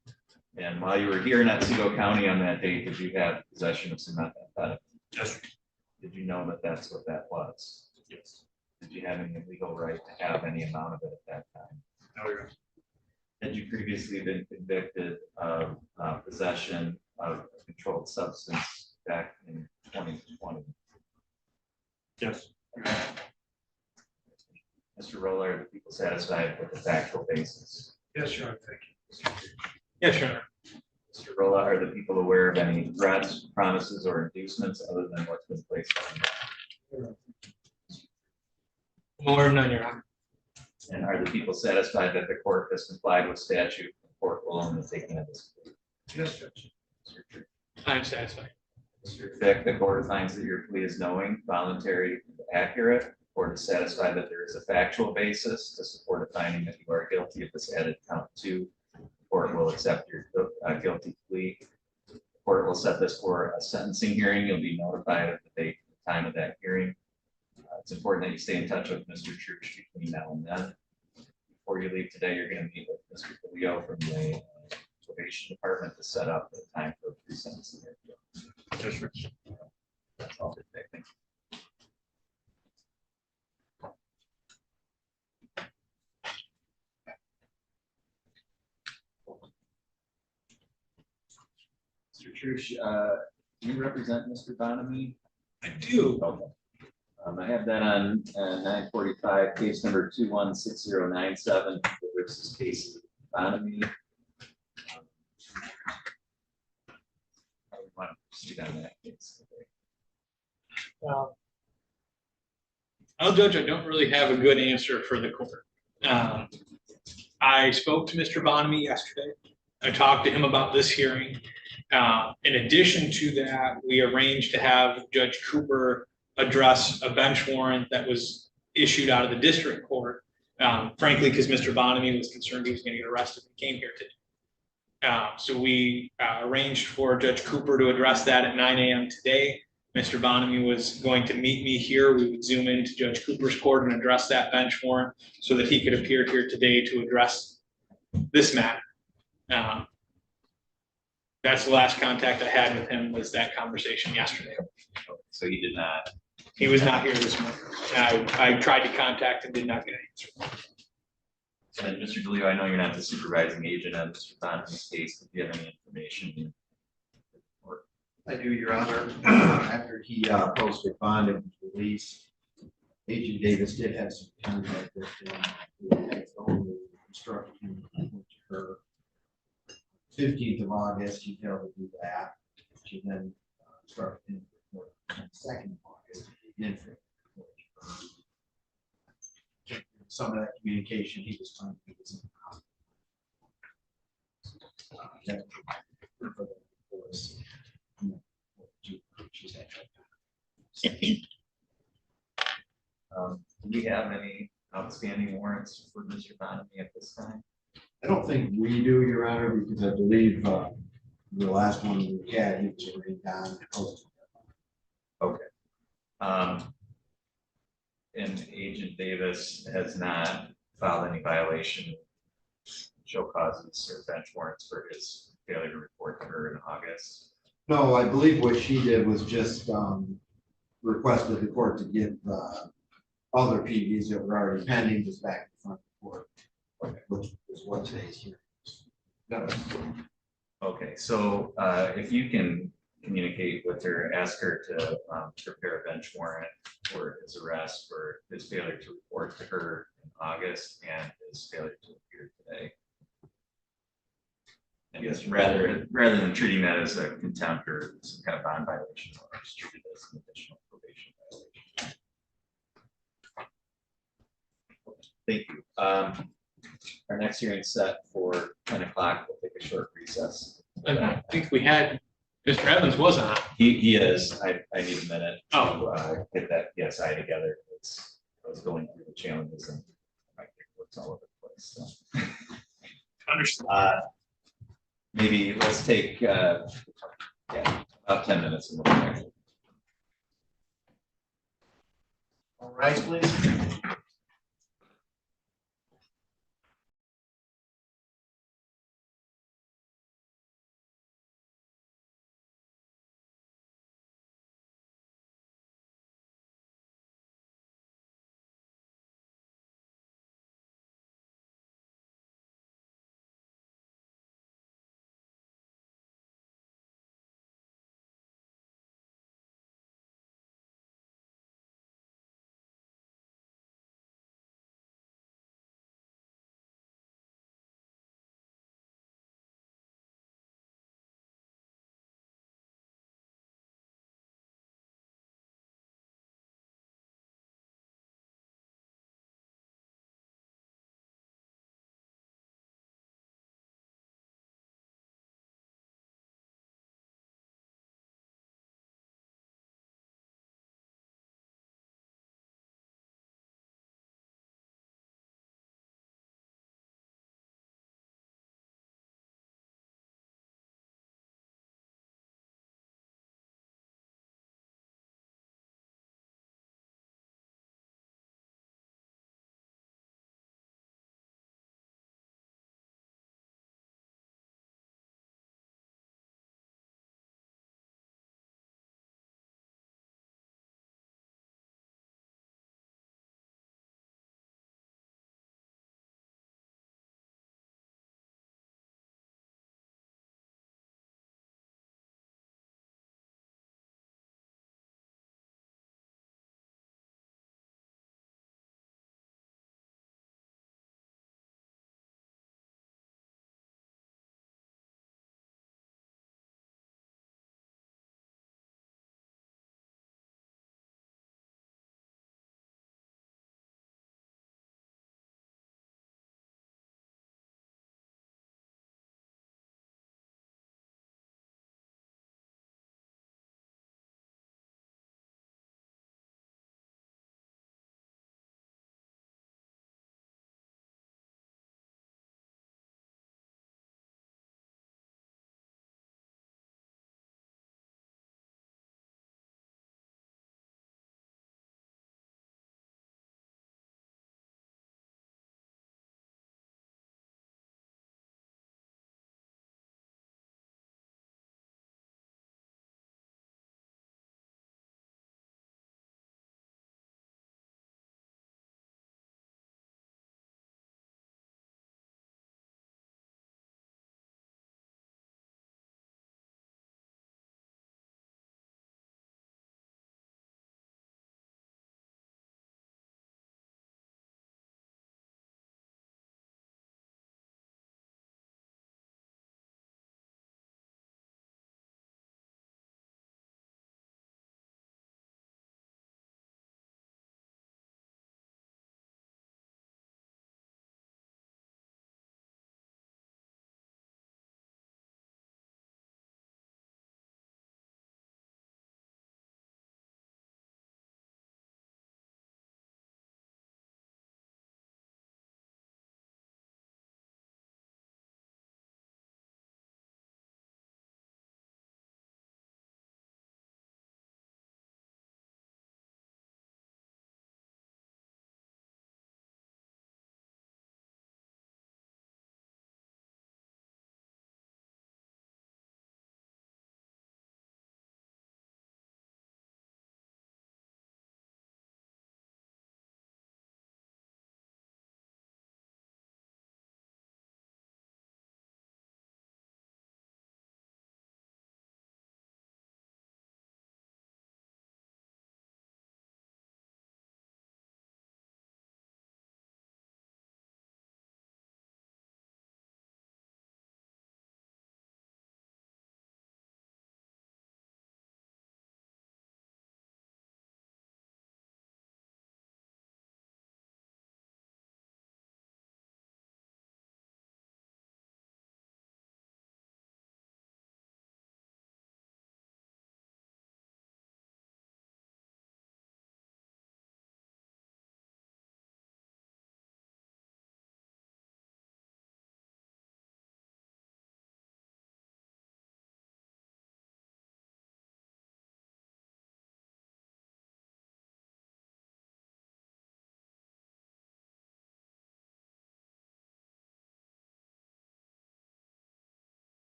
And while you were here in Otsego County on that date, did you have possession of some methamphetamine? Yes, sir. Did you know that that's what that was? Yes. Did you have any legal right to have any amount of it at that time? No, Your Honor. Had you previously been convicted of possession of a controlled substance back in 2020? Yes. Mr. Roller, are the people satisfied with the factual basis? Yes, Your Honor. Thank you. Yes, Your Honor. Mr. Rolla, are the people aware of any threats, promises, or inducements other than what's been placed on them? More than none, Your Honor. And are the people satisfied that the court has complied with statute? The court will only take notice. Yes, Judge. I am satisfied. Mr. Fick, the court finds that your plea is knowing, voluntary, and accurate. The court is satisfied that there is a factual basis to support a finding that you are guilty of this added count 2. The court will accept your guilty plea. The court will set this for a sentencing hearing. You'll be notified of the date and time of that hearing. It's important that you stay in touch with Mr. Church between now and then. Before you leave today, you're going to meet with Mr. Leo from the probation department to set up the time for pre-sentencing hearing. Yes, sir. That's all for today. Thank you. Mr. Church, do you represent Mr. Bonamy? I do. Okay. I have that on 945, case number 216097, versus case of Bonamy. I would want to proceed on that case. Well, Judge, I don't really have a good answer for the court. I spoke to Mr. Bonamy yesterday. I talked to him about this hearing. In addition to that, we arranged to have Judge Cooper address a bench warrant that was issued out of the district court, frankly, because Mr. Bonamy was concerned he was going to get arrested and came here today. So we arranged for Judge Cooper to address that at 9 a.m. today. Mr. Bonamy was going to meet me here. We would zoom into Judge Cooper's court and address that bench warrant so that he could appear here today to address this matter. That's the last contact I had with him, was that conversation yesterday. So he did not. He was not here this morning. I tried to contact him, did not get an answer. And Mr. DeLeo, I know you're not the supervising agent on Mr. Bonamy's case, but do you have any information? I do, Your Honor. After he posted bond and was released, Agent Davis did have some contact with him. He had only instructed him to her 15th of August, he failed to do that. She then instructed him for the 2nd of August. Then for some of that communication, he was trying to do this in the hospital. Do we have any outstanding warrants for Mr. Bonamy at this time? I don't think we do, Your Honor, because I believe the last one we had, he was already down. Okay. And Agent Davis has not filed any violation, show causes or bench warrants for his failure to report to her in August. No, I believe what she did was just requested the court to give other PDs that were already pending just back in front of the court, which is what today's hearing is. Okay, so if you can communicate with her, ask her to prepare a bench warrant for his arrest for his failure to report to her in August and his failure to appear today. I guess rather than treating that as a contempt or some kind of bond violation, or just treat it as an additional probation violation. Thank you. Our next hearing is set for 10 o'clock. We'll take a short recess. And I think we had, Mr. Evans was on. He is. I need a minute to Oh. get that PSI together. I was going through the challenges and my paperwork's all over the place. So. Understood. Maybe let's take about 10 minutes. And we'll be back. All right, please.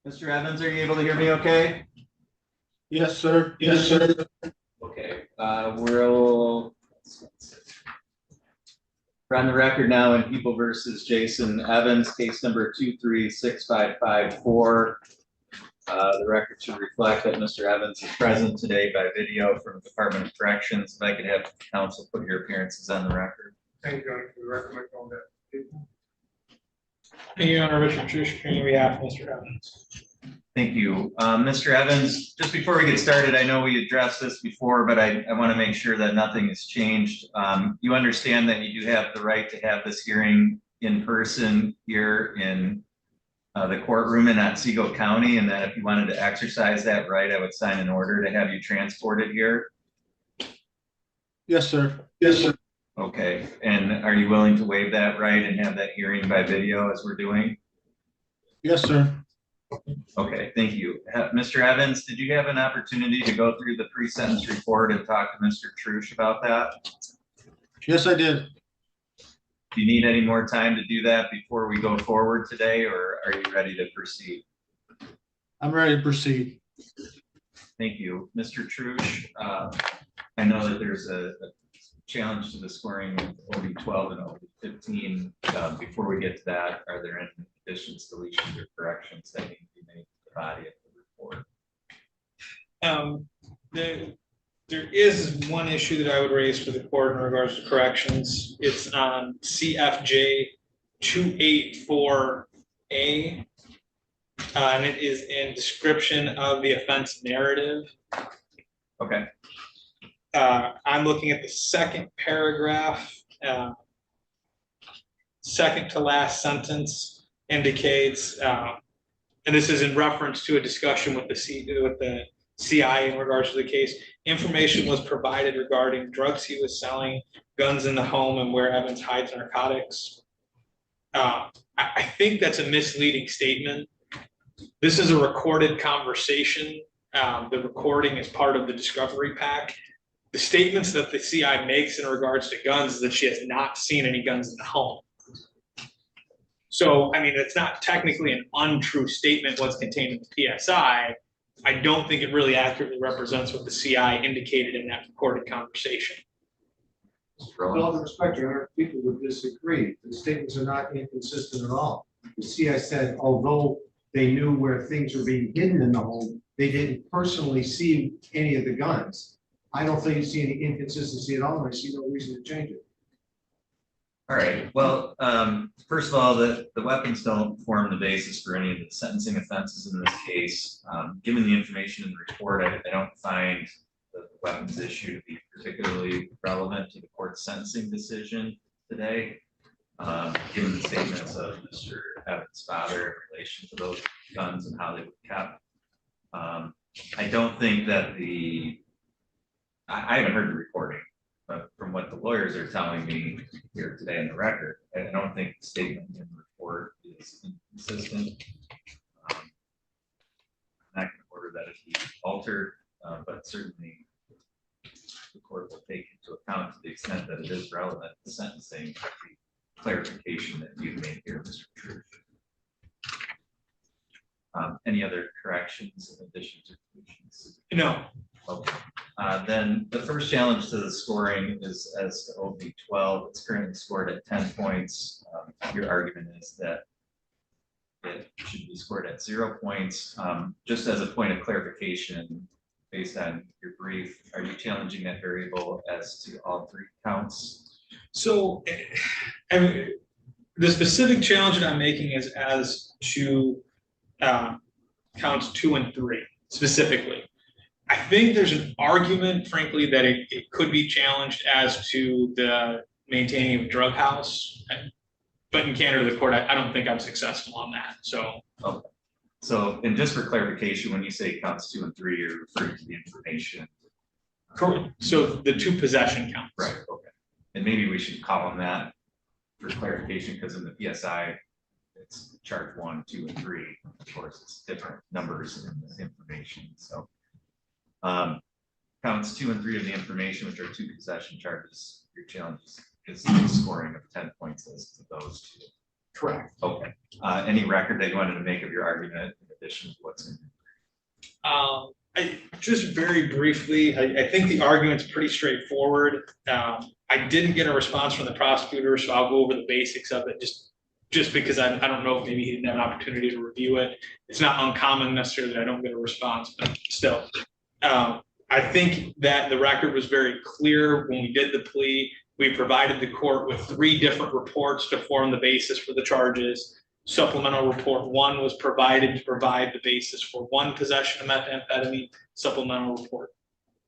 Mr. Evans, are you able to hear me okay? Yes, sir. Yes, sir. Okay, we're on the record now in People versus Jason Evans, case number 236554. The record should reflect that Mr. Evans is present today by video from the Department of Corrections. If I could have counsel put your appearances on the record. Thank you, for the record, on that. Thank you, Your Honor. Richard Trish, on behalf of Mr. Evans. Thank you. Mr. Evans, just before we get started, I know we addressed this before, but I want to make sure that nothing has changed. You understand that you do have the right to have this hearing in person here in the courtroom in Otsego County, and that if you wanted to exercise that right, I would sign an order to have you transported here. Yes, sir. Yes, sir. Okay, and are you willing to waive that right and have that hearing by video as we're doing? Yes, sir. Okay, thank you. Mr. Evans, did you have an opportunity to go through the pre-sentence report and talk to Mr. Trush about that? Yes, I did. Do you need any more time to do that before we go forward today, or are you ready to proceed? I'm ready to proceed. Thank you. Mr. Trush, I know that there's a challenge to the scoring of OB12 and OB15. Before we get to that, are there any additions, deletions, or corrections that need to be made to the body of the report? There is one issue that I would raise for the court in regards to corrections. It's on CFJ 284A. And it is in description of the offense narrative. Okay. I'm looking at the second paragraph. Second to last sentence indicates, and this is in reference to a discussion with the CI in regards to the case. Information was provided regarding drugs he was selling, guns in the home, and where Evans hides narcotics. I think that's a misleading statement. This is a recorded conversation. The recording is part of the discovery pack. The statements that the CI makes in regards to guns is that she has not seen any guns in the home. So, I mean, it's not technically an untrue statement what's contained in the PSI. I don't think it really accurately represents what the CI indicated in that recorded conversation. With all due respect, Your Honor, people would disagree. The statements are not inconsistent at all. The CI said, although they knew where things were being hidden in the home, they didn't personally see any of the guns. I don't think you see any inconsistency at all, and I see no reason to change it. All right. Well, first of all, the weapons don't form the basis for any of the sentencing offenses in this case. Given the information in the report, I don't find the weapons issue to be particularly relevant to the court's sentencing decision today. Given the statements of Mr. Evans' father in relation to those guns and how they were kept, I don't think that I haven't heard the recording, but from what the lawyers are telling me here today in the record, I don't think the statement in the report is inconsistent. I'm not going to order that it be altered, but certainly the court will take into account to the extent that it is relevant to sentencing the clarification that you've made here, Mr. Trush. Any other corrections in addition to deletions? No. Okay. Then the first challenge to the scoring is as to OB12. It's currently scored at 10 points. Your argument is that it should be scored at 0 points. Just as a point of clarification, based on your brief, are you challenging that variable as to all 3 counts? So, I mean, the specific challenge that I'm making is as to counts 2 and 3 specifically. I think there's an argument, frankly, that it could be challenged as to the maintaining of a drug house. But in candor to the court, I don't think I'm successful on that. So, okay. So, and just for clarification, when you say counts 2 and 3, you're referring to the information. correct. So the 2 possession counts. Right. Okay. And maybe we should call them that for clarification, because in the PSI, it's charge 1, 2, and 3. Of course, it's different numbers in the information. So. Counts 2 and 3 of the information, which are 2 possession charges, your challenge is the scoring of 10 points as to those 2. Correct. Okay. Any record that you wanted to make of your argument in the addition to what's in. Just very briefly, I think the argument's pretty straightforward. I didn't get a response from the prosecutor, so I'll go over the basics of it just because I don't know if maybe he didn't have an opportunity to review it. It's not uncommon necessarily that I don't get a response, but still. I think that the record was very clear when we did the plea. We provided the court with 3 different reports to form the basis for the charges. Supplemental report 1 was provided to provide the basis for 1 possession of methamphetamine. Supplemental report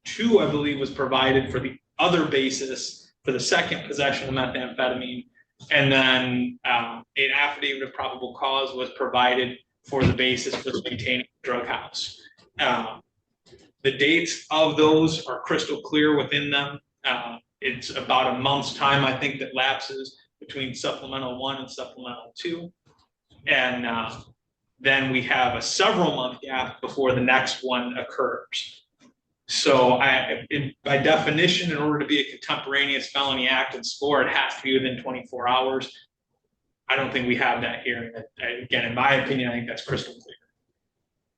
2, I believe, was provided for the other basis for the 2nd possession of methamphetamine. And then an affidavit of probable cause was provided for the basis for maintaining the drug house. The dates of those are crystal clear within them. It's about a month's time, I think, that lapses between supplemental 1 and supplemental 2. And then we have a several month gap before the next one occurs. So by definition, in order to be a contemporaneous felony act and score, it has to be within 24 hours. I don't think we have that here. Again, in my opinion, I think that's crystal clear.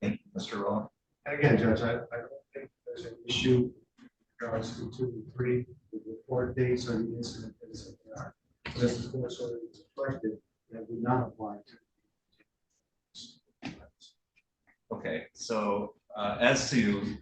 Thank you, Mr. Rowan. Again, Judge, I don't think there's an issue in regards to 2 and 3, the report dates or the incident dates that they are. This is more sort of reflected that would not apply to. Okay, so as to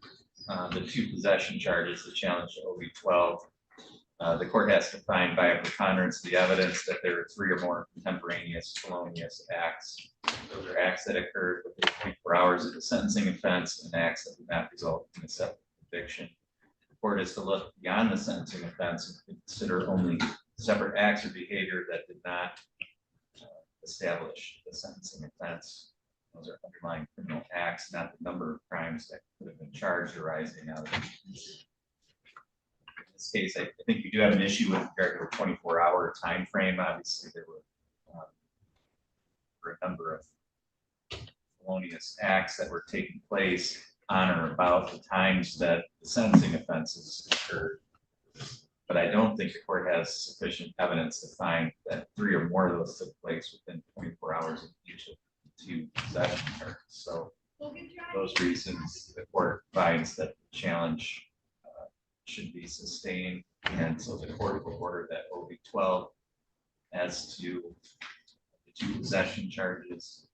the 2 possession charges, the challenge to OB-12, the court has to find by a preponderance of the evidence that there are 3 or more contemporaneous felonious acts. Those are acts that occurred within 24 hours of the sentencing offense and acts that did not result in a separate conviction. The court is to look beyond the sentencing offense and consider only separate acts or behavior that did not establish the sentencing offense. Those are underlying criminal acts, not the number of crimes that could have been charged arising out of it. In this case, I think we do have an issue with regard to a 24-hour time frame. Obviously, there were a number of felonious acts that were taking place on or about the times that the sentencing offenses occurred. But I don't think the court has sufficient evidence to find that 3 or more of those took place within 24 hours of each of the 2 possession charges. So for those reasons, the court finds that the challenge should be sustained. And so the court will order that OB-12 as to the 2 possession charges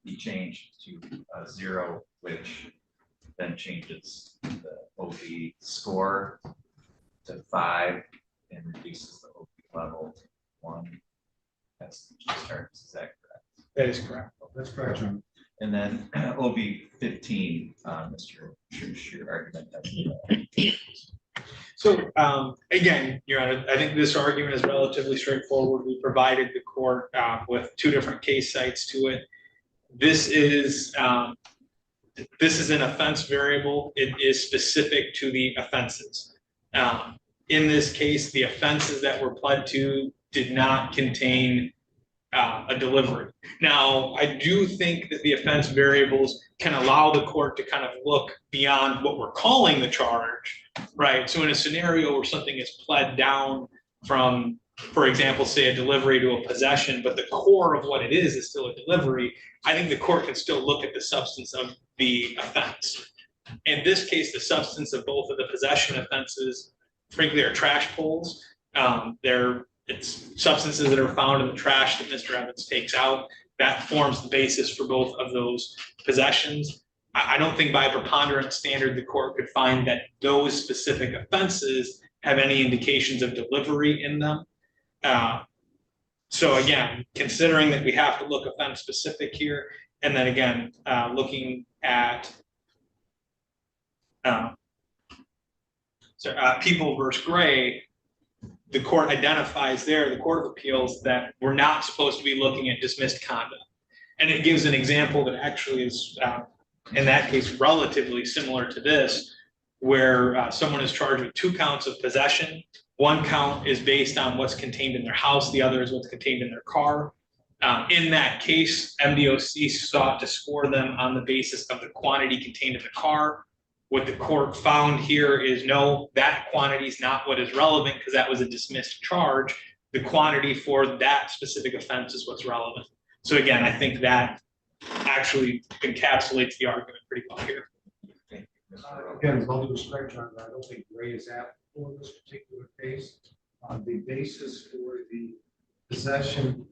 be changed to 0, which then changes the OB score to 5 and reduces the OB level to 1. That's the charges. Is that correct? That is correct. That's correct, John. And then OB-15, Mr. Your argument. So again, Your Honor, I think this argument is relatively straightforward. We provided the court with 2 different case sites to it. This is an offense variable. It is specific to the offenses. In this case, the offenses that were pled to did not contain a delivery. Now, I do think that the offense variables can allow the court to kind of look beyond what we're calling the charge, right? So in a scenario where something is pled down from, for example, say a delivery to a possession, but the core of what it is still a delivery, I think the court can still look at the substance of the offense. In this case, the substance of both of the possession offenses, frankly, are trash pulls. It's substances that are found in the trash that Mr. Evans takes out. That forms the basis for both of those possessions. I don't think by a preponderance standard, the court could find that those specific offenses have any indications of delivery in them. So again, considering that we have to look offense specific here, and then again, looking at People versus Gray, the court identifies there, the Court of Appeals, that we're not supposed to be looking at dismissed conduct. And it gives an example that actually is, in that case, relatively similar to this, where someone is charged with 2 counts of possession. 1 count is based on what's contained in their house. The other is what's contained in their car. In that case, MDOC sought to score them on the basis of the quantity contained in the car. What the court found here is no, that quantity is not what is relevant because that was a dismissed charge. the quantity for that specific offense is what's relevant. So again, I think that actually encapsulates the argument pretty well here. Again, with all due respect, John, I don't think Ray is apt for this particular case. The basis for the possession,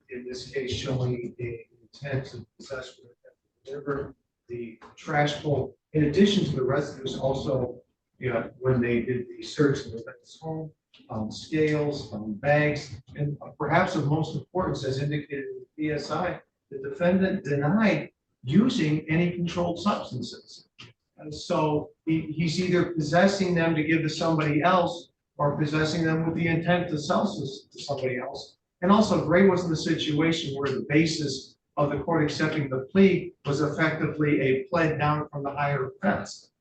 in this case, showing the intent to possess with intent to deliver the trash pull. In addition to the residues, also, when they did the search in the defendant's home, scales, bags, and perhaps of most importance, as indicated in the PSI, the defendant denied using any controlled substances. And so he's either possessing them to give to somebody else or possessing them with the intent to sell to somebody else. And also, Gray was in a situation where the basis of the court accepting the plea was effectively a pled down from the higher offense.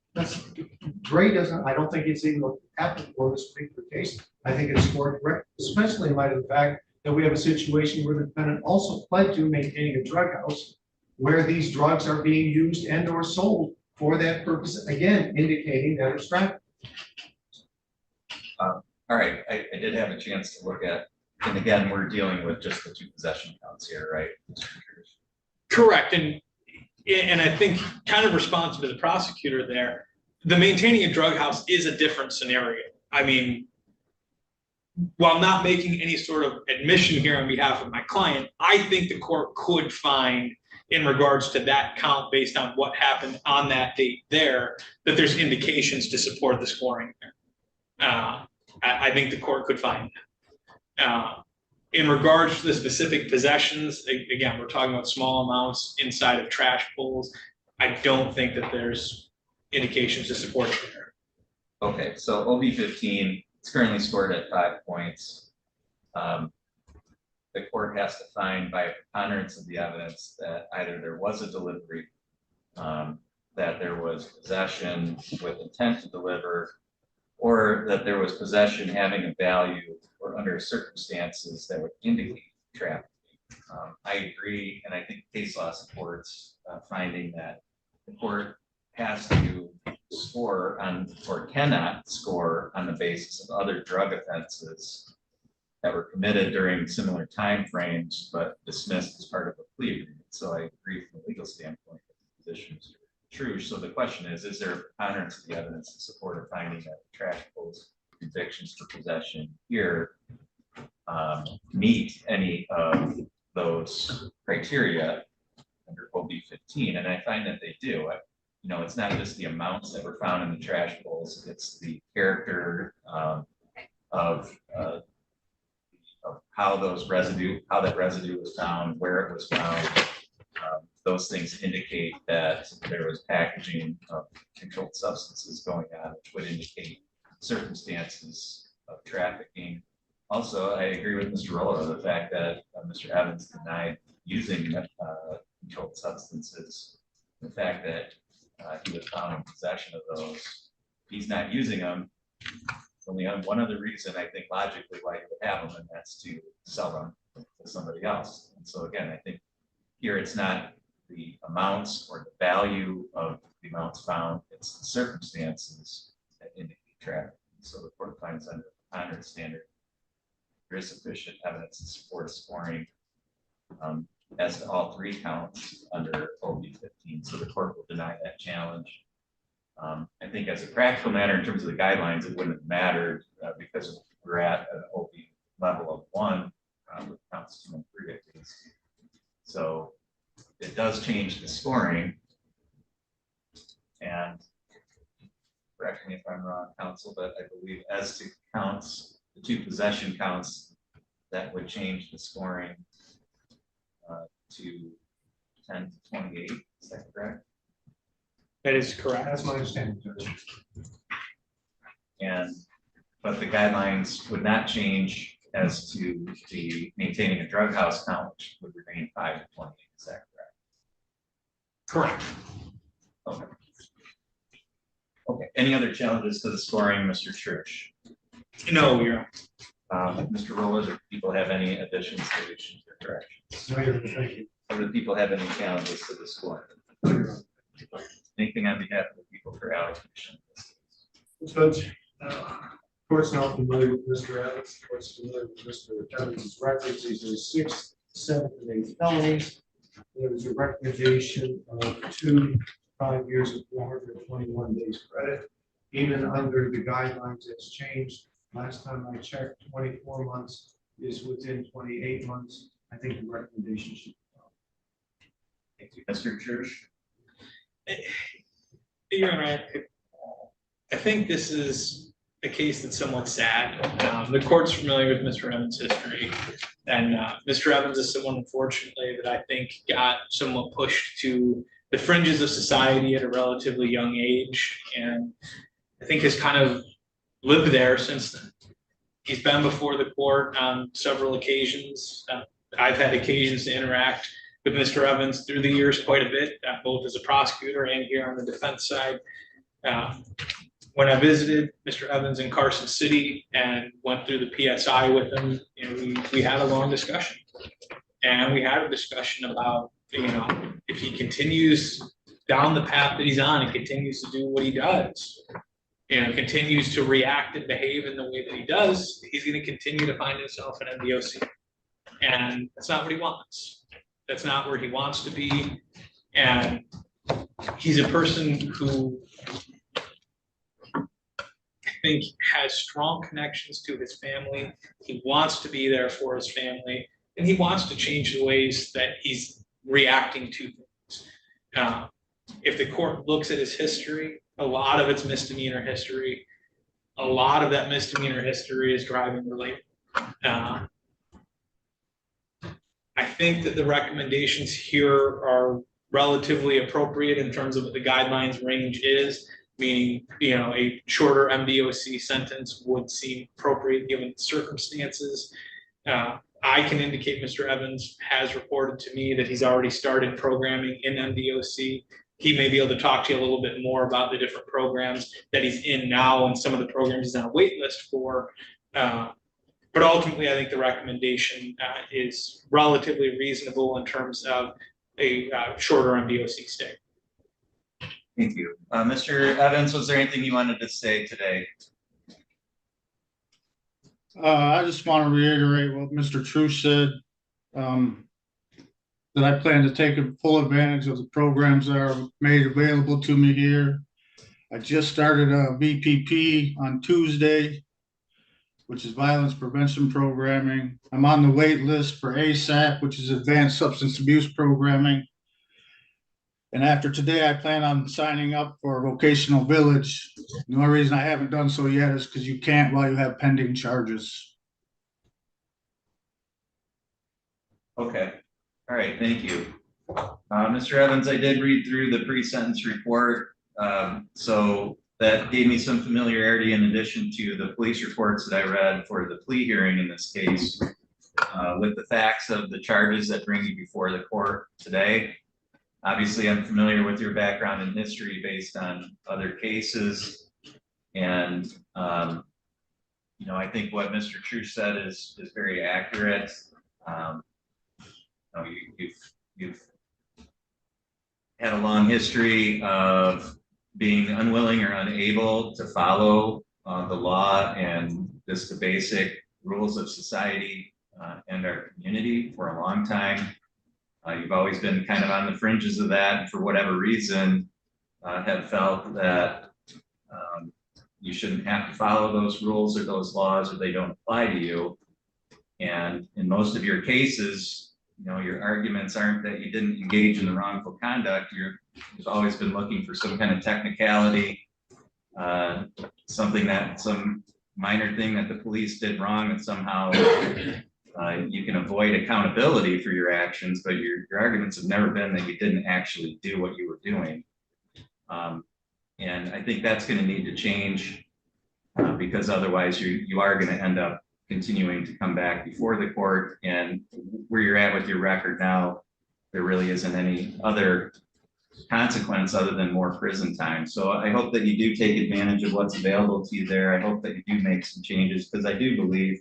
Gray doesn't, I don't think it's even applicable in this particular case. I think it's more correct, especially in light of the fact that we have a situation where the defendant also pled to maintaining a drug house where these drugs are being used and or sold for that purpose, again, indicating that it's trafficking. All right, I did have a chance to look at, and again, we're dealing with just the 2 possession counts here, right? Correct, and I think kind of responsive to the prosecutor there, the maintaining a drug house is a different scenario. I mean, while not making any sort of admission here on behalf of my client, I think the court could find, in regards to that count based on what happened on that date there, that there's indications to support the scoring there. I think the court could find that. In regards to the specific possessions, again, we're talking about small amounts inside of trash pulls. I don't think that there's indications to support it there. Okay, so OB 15, it's currently scored at 5 points. The court has to find by a preponderance of the evidence that either there was a delivery, that there was possession with intent to deliver, or that there was possession having a value or under circumstances that would indicate trafficking. I agree, and I think case law supports finding that the court has to score on, or cannot score on the basis of other drug offenses that were committed during similar timeframes, but dismissed as part of a plea agreement. So I agree from a legal standpoint that the position is true. So the question is there a preponderance of the evidence to support a finding that the trash pulls convictions for possession here meet any of those criteria under OB 15? And I find that they do. It's not just the amounts that were found in the trash pulls, it's the character of how that residue was found, where it was found. Those things indicate that there was packaging of controlled substances going on, which would indicate circumstances of trafficking. Also, I agree with Mr. Rolla, the fact that Mr. Evans denied using controlled substances. The fact that he was found in possession of those, he's not using them. Only on one other reason, I think logically why he would have them, and that's to sell them to somebody else. And so again, I think here it's not the amounts or the value of the amounts found, it's the circumstances that indicate trafficking. So the court finds under the preponderance standard, there is sufficient evidence to support a scoring as to all 3 counts under OB 15. So the court will deny that challenge. I think as a practical matter, in terms of the guidelines, it wouldn't have mattered because we're at an OB level of 1 with counts 2 and 3 at least. So it does change the scoring. And correct me if I'm wrong, counsel, but I believe as to counts, the 2 possession counts, that would change the scoring to 10 to 28. Is that correct? That is correct. That's my understanding, Judge. But the guidelines would not change as to the maintaining a drug house count, which would remain 5 to 28. Is that correct? Correct. Okay. Okay. Any other challenges to the scoring, Mr. Church? No, you're. Mr. Rolla, do people have any additions, deletions, or corrections? No, you're, thank you. Or do people have any challenges to the scoring? Anything on behalf of the people for allocation? Judge, Court's now familiar with Mr. Evans, court's familiar with Mr. Evans' records, these are 6th, 7th, and 8th felonies. There was a recommendation of 2 5 years and 421 days credit. Even under the guidelines, it's changed. Last time I checked, 24 months is within 28 months. I think the recommendation should. Thank you, Mr. Church. Your Honor, I think this is a case that's somewhat sad. The court's familiar with Mr. Evans' history, and Mr. Evans is someone, unfortunately, that I think got somewhat pushed to the fringes of society at a relatively young age, and I think has kind of lived there since then. He's been before the court on several occasions. I've had occasions to interact with Mr. Evans through the years quite a bit, both as a prosecutor and here on the defense side. When I visited Mr. Evans in Carson City and went through the PSI with him, we had a long discussion. And we had a discussion about, if he continues down the path that he's on and continues to do what he does, continues to react and behave in the way that he does, he's going to continue to find himself in MDOC. And that's not what he wants. That's not where he wants to be. And he's a person who I think has strong connections to his family. He wants to be there for his family, and he wants to change the ways that he's reacting to things. If the court looks at his history, a lot of it's misdemeanor history. A lot of that misdemeanor history is driving related. I think that the recommendations here are relatively appropriate in terms of what the guidelines range is, meaning, a shorter MDOC sentence would seem appropriate given the circumstances. I can indicate Mr. Evans has reported to me that he's already started programming in MDOC. He may be able to talk to you a little bit more about the different programs that he's in now and some of the programs he's on a wait list for. But ultimately, I think the recommendation is relatively reasonable in terms of a shorter MDOC stay. Thank you. Mr. Evans, was there anything you wanted to say today? I just want to reiterate what Mr. True said, that I plan to take full advantage of the programs that are made available to me here. I just started a VPP on Tuesday, which is violence prevention programming. I'm on the wait list for ASAP, which is advanced substance abuse programming. And after today, I plan on signing up for Vocational Village. The only reason I haven't done so yet is because you can't while you have pending charges. Okay. All right. Thank you. Mr. Evans, I did read through the pre-sentence report. So that gave me some familiarity in addition to the police reports that I read for the plea hearing in this case, with the facts of the charges that bring you before the court today. Obviously, I'm familiar with your background and history based on other cases. And, I think what Mr. True said is very accurate. You've had a long history of being unwilling or unable to follow the law and just the basic rules of society and our community for a long time. You've always been kind of on the fringes of that, and for whatever reason, have felt that you shouldn't have to follow those rules or those laws, or they don't apply to you. And in most of your cases, your arguments aren't that you didn't engage in the wrongful conduct. You've always been looking for some kind of technicality, some minor thing that the police did wrong, and somehow you can avoid accountability for your actions, but your arguments have never been that you didn't actually do what you were doing. And I think that's going to need to change because otherwise you are going to end up continuing to come back before the court, and where you're at with your record now, there really isn't any other consequence other than more prison time. So I hope that you do take advantage of what's available to you there. I hope that you do make some changes, because I do believe,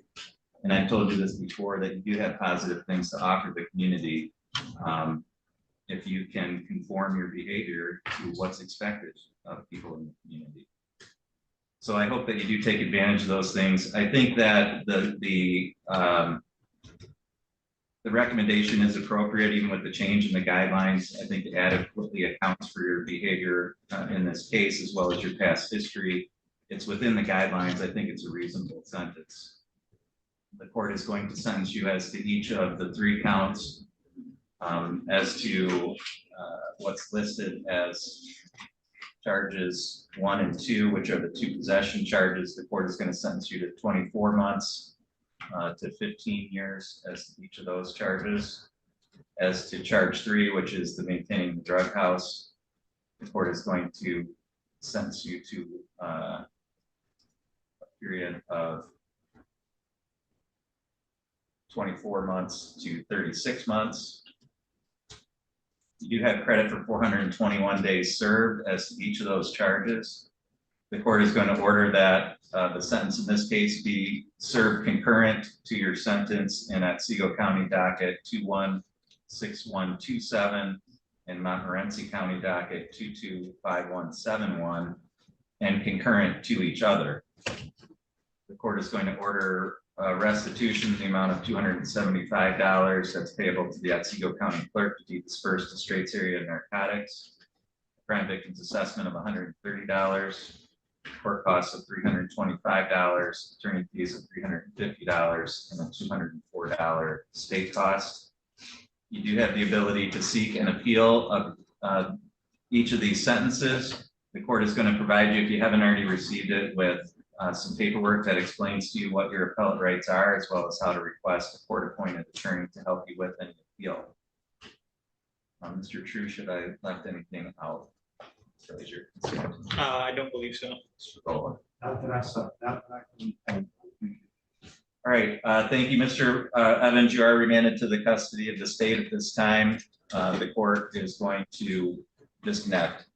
and I've told you this before, that you do have positive things to offer the community if you can conform your behavior to what's expected of people in the community. So I hope that you do take advantage of those things. I think that the recommendation is appropriate, even with the change in the guidelines. I think it adequately accounts for your behavior in this case, as well as your past history. It's within the guidelines. I think it's a reasonable sentence. The court is going to sentence you as to each of the 3 counts. As to what's listed as charges 1 and 2, which are the 2 possession charges, the court is going to sentence you to 24 months to 15 years as to each of those charges. As to charge 3, which is the maintaining the drug house, the court is going to sentence you to a period of 24 months to 36 months. You do have credit for 421 days served as to each of those charges. The court is going to order that the sentence in this case be served concurrent to your sentence in Otsego County docket 216127 and Montmorency County docket 225171 and concurrent to each other. The court is going to order restitution in the amount of $275 that's payable to the Otsego County clerk to be dispersed to Straits area narcotics. Crime victims assessment of $130, court costs of $325, attorney fees of $350, and a $204 state cost. You do have the ability to seek an appeal of each of these sentences. The court is going to provide you, if you haven't already received it, with some paperwork that explains to you what your appellate rights are, as well as how to request a court-appointed attorney to help you with any appeal. Mr. True, should I left anything out? I don't believe so. All Not that I saw, not that I can. right, thank you, Mr. Evans. You are remanded to the custody of the state at this time. The court is going to disconnect.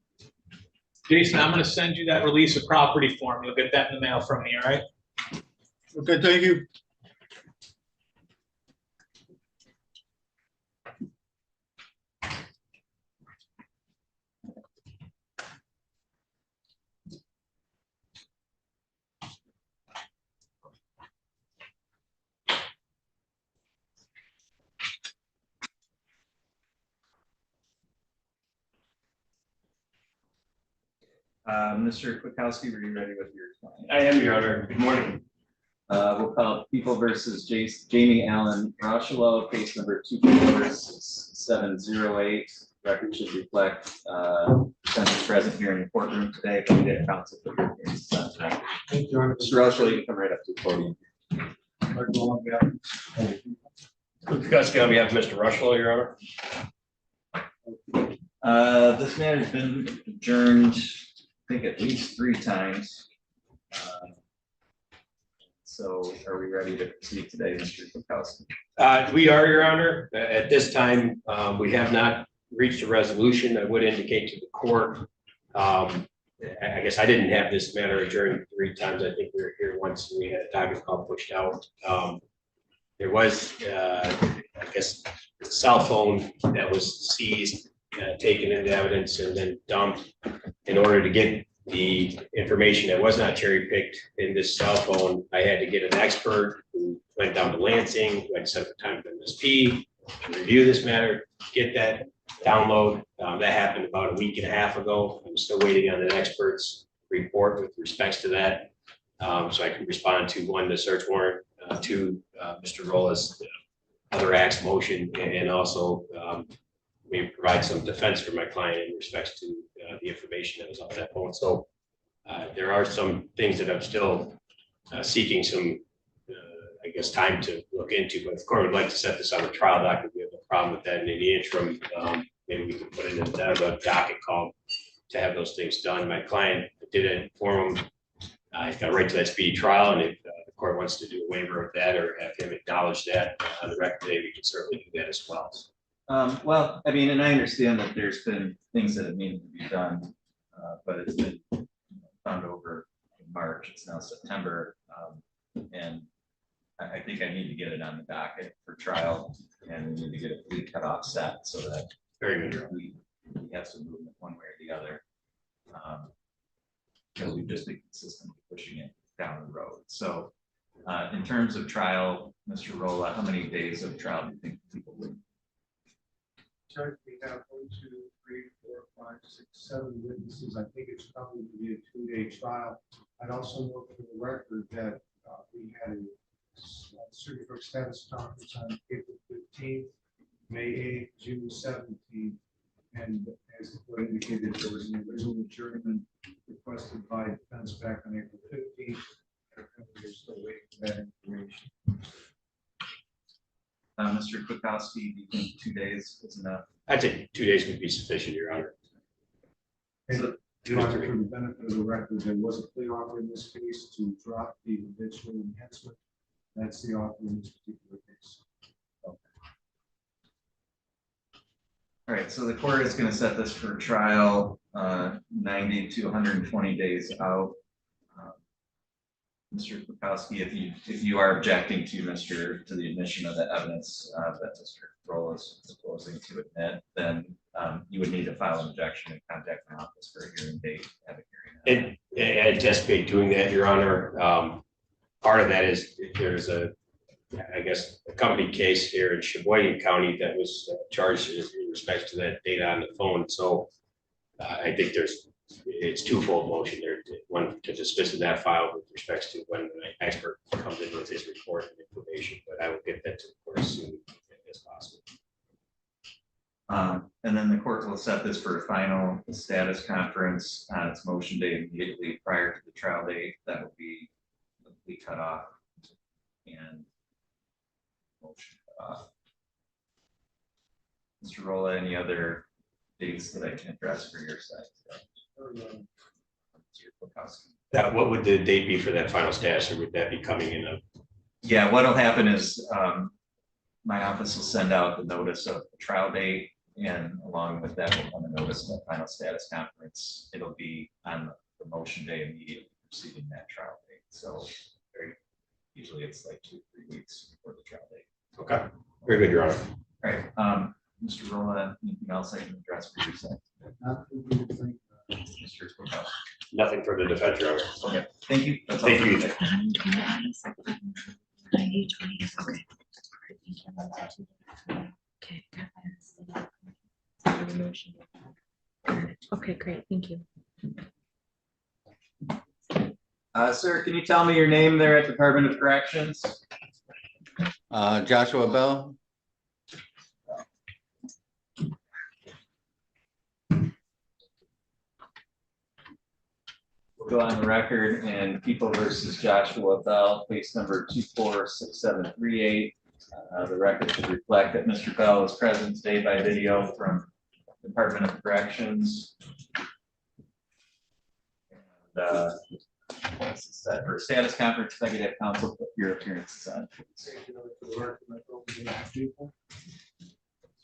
Jason, I'm gonna send you that release of property form. You'll get that in the mail from me, all right? Okay, thank you. Mr. Kwiatkowski, were you ready with your client? I am, Your Honor. Good morning. We'll call People versus Jamie Allen Rushell, case number 24708. Record should reflect defendants present here in the courtroom today. Can we get counsel for your case? Thank you, Your Honor. Mr. Rushell, you can come right up to the podium. Kwiatkowski on behalf of Mr. Rushell, Your Honor. This matter has been adjourned, I think, at least 3 times. So are we ready to proceed today, Mr. Kwiatkowski? We are, Your Honor. At this time, we have not reached a resolution. I would indicate to the court. I guess I didn't have this matter adjourned 3 times. I think we were here once and we had a docket call pushed out. There was, I guess, a cell phone that was seized, taken into evidence and then dumped in order to get the information that was not cherry picked in this cell phone. I had to get an expert who went down to Lansing, who had set up time to MSP to review this matter, get that download. That happened about a week and a half ago. I'm still waiting on an expert's report with respects to that. So I can respond to 1, the search warrant, 2, Mr. Rola's other acts motion, and also maybe provide some defense for my client in respects to the information that was on that phone. So there are some things that I'm still seeking some, I guess, time to look into, but the court would like to set this on a trial docket. We have no problem with that. And in the interim, maybe we can put it in a docket call to have those things done. My client did inform him. He's got right to that speedy trial, and if the court wants to do a waiver of that or have him acknowledge that on the record today, we can certainly do that as well. Well, I mean, and I understand that there's been things that have needed to be done, but it's been found over in March. It's now September, and I think I need to get it on the docket for trial, and we need to get a plea cutoff set so that Very good. we have some movement one way or the other. Because we've just been consistent with pushing it down the road. So in terms of trial, Mr. Rolla, how many days of trial do you think people would? Judge, we have 1, 2, 3, 4, 5, 6, 7 witnesses. I think it's probably to be a 2-day trial. I'd also note for the record that we had a circuit court status conference on April 15th, May 8th, June 17th. And as the court indicated, there was an original adjournment requested by defense back on April 15th. We're still waiting for that information. Mr. Kwiatkowski, do you think 2 days is enough? I'd say 2 days would be sufficient, Your Honor. And Your Honor, for the benefit of the record, there was a plea offer in this case to drop the habitual enhancement. That's the offer in this particular case. All right, so the court is going to set this for trial 90 to 120 days out. Mr. Kwiatkowski, if you are objecting to the admission of the evidence that Mr. Rolla is proposing to admit, then you would need to file an objection and contact my office for a hearing date. Have a hearing. And I anticipate doing that, Your Honor. Part of that is there's I guess, a company case here in Sheboygan County that was charged in respect to that data on the phone. So I think it's twofold motion there. One, to dismiss that file with respects to when the expert comes in with his report and information, but I will get that to the court as soon as possible. And then the court will set this for a final status conference on its motion day immediately prior to the trial date. That will be cut off and motion cut off. Mr. Rolla, any other dates that I can address for your side? What would the date be for that final status, or would that be coming in? Yeah, what'll happen is my office will send out the notice of the trial date, and along with that, we'll want to notice the final status conference. It'll be on the motion day immediately preceding that trial date. So usually it's like 2 or 3 weeks before the trial date. Okay, very good, Your Honor. All right, Mr. Rolla, anything else I can address for your side? Mr. Kwiatkowski. Nothing for the defense, Your Honor. Okay, thank you. That's all Thank for you. today. 90, 20, okay. Okay, great, thank you. Sir, can you tell me your name there at Department of Corrections? Joshua Bell. We'll go on the record and People versus Joshua Bell, case number 246738. The record should reflect that Mr. Bell is present today by video from Department of Corrections. And set for status conference, executive counsel, put your appearance on.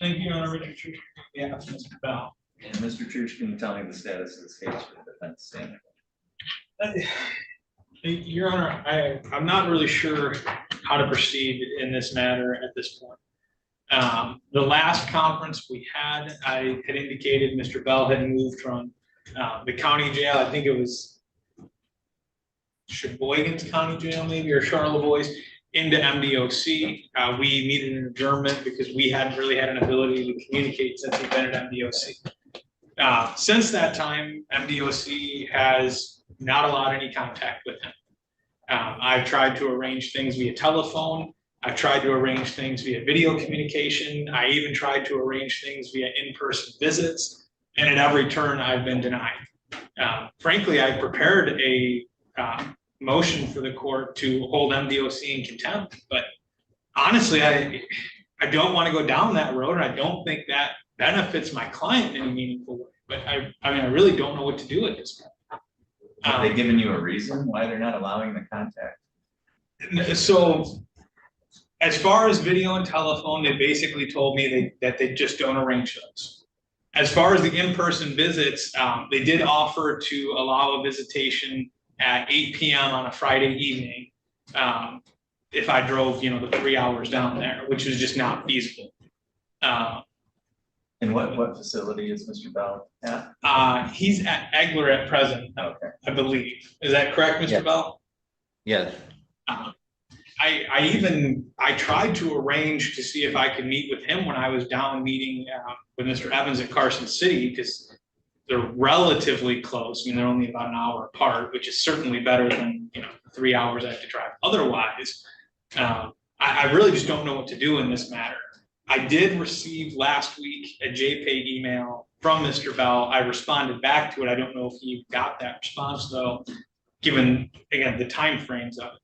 Thank you, Your Honor. Richard Church. Yeah, Mr. Bell. And Mr. Church, can you tell me the status of this case for the defense standing? Your Honor, I'm not really sure how to proceed in this matter at this point. The last conference we had, I had indicated Mr. Bell had moved from the county jail. I think it was Sheboygan's County Jail, maybe, or Charlevoix's, into MDOC. We needed an adjournment because we hadn't really had an ability to communicate since he'd been at MDOC. Since that time, MDOC has not allowed any contact with him. I've tried to arrange things via telephone. I've tried to arrange things via video communication. I even tried to arrange things via in-person visits. And at every turn, I've been denied. Frankly, I prepared a motion for the court to hold MDOC in contempt, but honestly, I don't want to go down that road, and I don't think that benefits my client in a meaningful way. But I mean, I really don't know what to do at this point. Have they given you a reason why they're not allowing the contact? So, as far as video and telephone, they basically told me that they just don't arrange those. As far as the in-person visits, they did offer to allow a visitation at 8 p.m. on a Friday evening if I drove, the 3 hours down there, which was just not feasible. And what facility is Mr. Bell at? He's at Egler at present, Okay. I believe. Is that correct, Mr. Yeah. Bell? Yes. I tried to arrange to see if I could meet with him when I was down meeting with Mr. Evans at Carson City, because they're relatively close. I mean, they're only about an hour apart, which is certainly better than, 3 hours I have to drive. Otherwise, I really just don't know what to do in this matter. I did receive last week a JPEG email from Mr. Bell. I responded back to it. I don't know if he got that response though, given, again, the timeframes of it.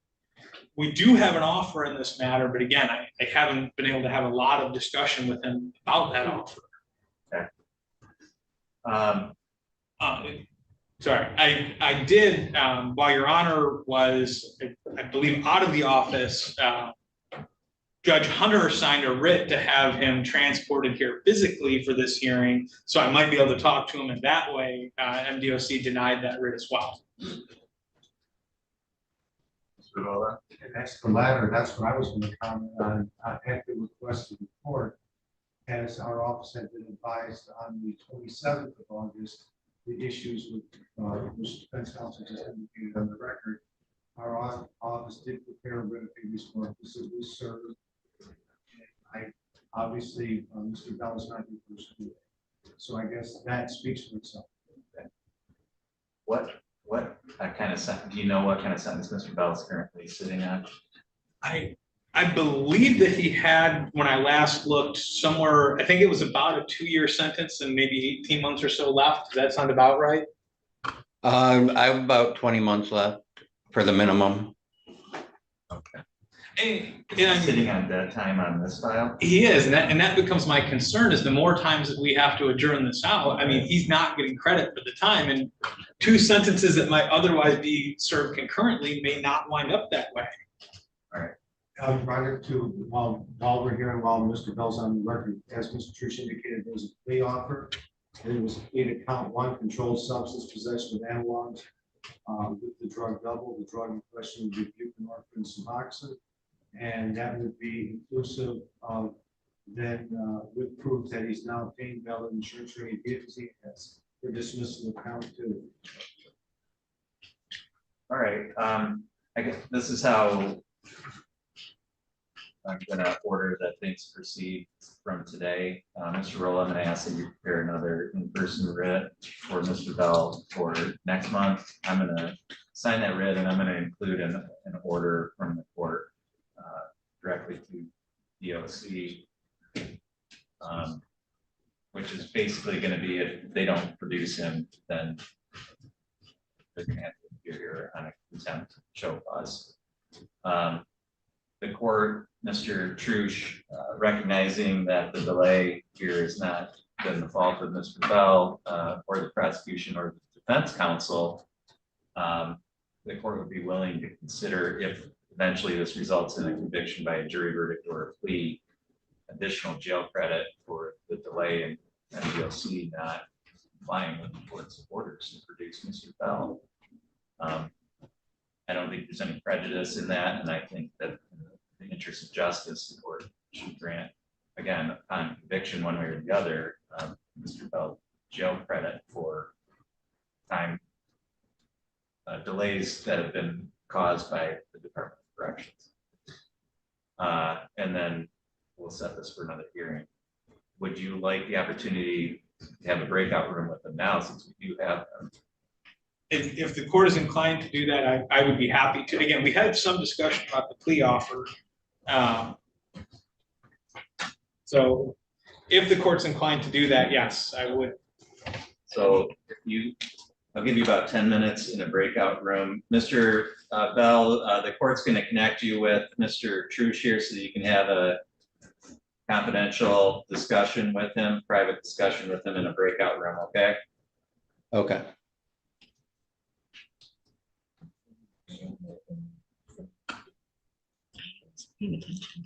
We do have an offer in this matter, but again, I haven't been able to have a lot of discussion with him about that offer. Sorry, I did, while Your Honor was, I believe, out of the office, Judge Hunter signed a writ to have him transported here physically for this hearing, so I might be able to talk to him in that way. MDOC denied that writ as well. And that's the latter, that's what I was gonna comment on, at the request of the court. As our office had been advised on the 27th of August, the issues with, which defense counsel just indicated on the record, our office did prepare a writ of habeas corpus that was served. I, obviously, Mr. Bell is not your first clue. So I guess that speaks for itself. What kind of sentence, do you know what kind of sentence Mr. Bell is currently sitting on? I believe that he had, when I last looked, somewhere, I think it was about a 2-year sentence and maybe 18 months or so left. Does that sound about right? I have about 20 months left for the minimum. Okay. And Sitting on dead time on this file? he is, and that becomes my concern, is the more times that we have to adjourn this out, I mean, he's not getting credit for the time, and 2 sentences that might otherwise be served concurrently may not wind up that way. Roger, while we're here and while Mr. Bell's on the record, as Mr. Trish indicated, there was a plea offer. It was in count 1, controlled substance possession of analogs with the drug double. The drug in question would be buprenorphine and Suboxone, and that would be inclusive of then with proof that he's now paying bail and insurance rate vehicles he has for dismissal of count 2. All right, I guess this is how I'm gonna order that things proceed from today. Mr. Roll, I'm gonna ask that you prepare another in-person writ for Mr. Bell for next month. I'm gonna sign that writ and I'm gonna include an order from the court directly to DOC, which is basically gonna be if they don't produce him, then they're gonna have to appear here on a contempt show cause. The court, Mr. Trush, recognizing that the delay here is not been the fault of Mr. Bell or the prosecution or the defense counsel, the court would be willing to consider, if eventually this results in a conviction by a jury verdict or a plea, additional jail credit for the delay in MDOC not complying with the court's orders to produce Mr. Bell. I don't think there's any prejudice in that, and I think that in the interest of justice, the court should grant, again, upon conviction one way or the other, Mr. Bell jail credit for time delays that have been caused by the Department of Corrections. And then we'll set this for another hearing. Would you like the opportunity to have a breakout room with them now, since we do have them? If the court is inclined to do that, I would be happy to. Again, we had some discussion about the plea offer. So if the court's inclined to do that, yes, I would. So I'll give you about 10 minutes in a breakout room. Mr. Bell, the court's going to connect you with Mr. Trush here so that you can have a confidential discussion with him, private discussion with him in a breakout room, okay? Okay. Paying attention.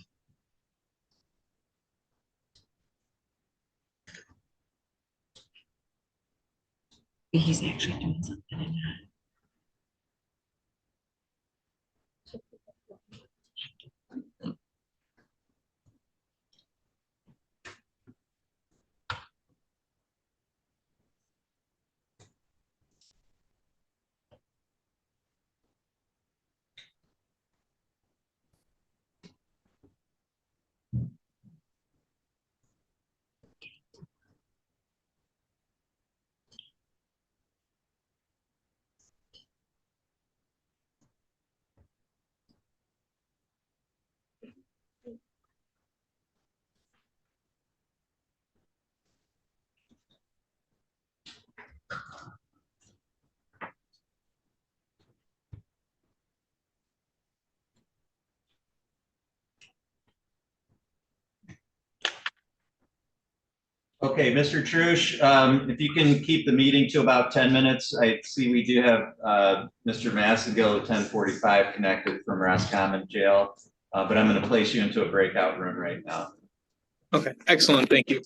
He's actually doing something in that. Okay, Mr. Trush, if you can keep the meeting to about 10 minutes. I see we do have Mr. Massigill at 10:45 connected from Roscommon Jail, but I'm going to place you into a breakout room right now. Okay, excellent, thank you.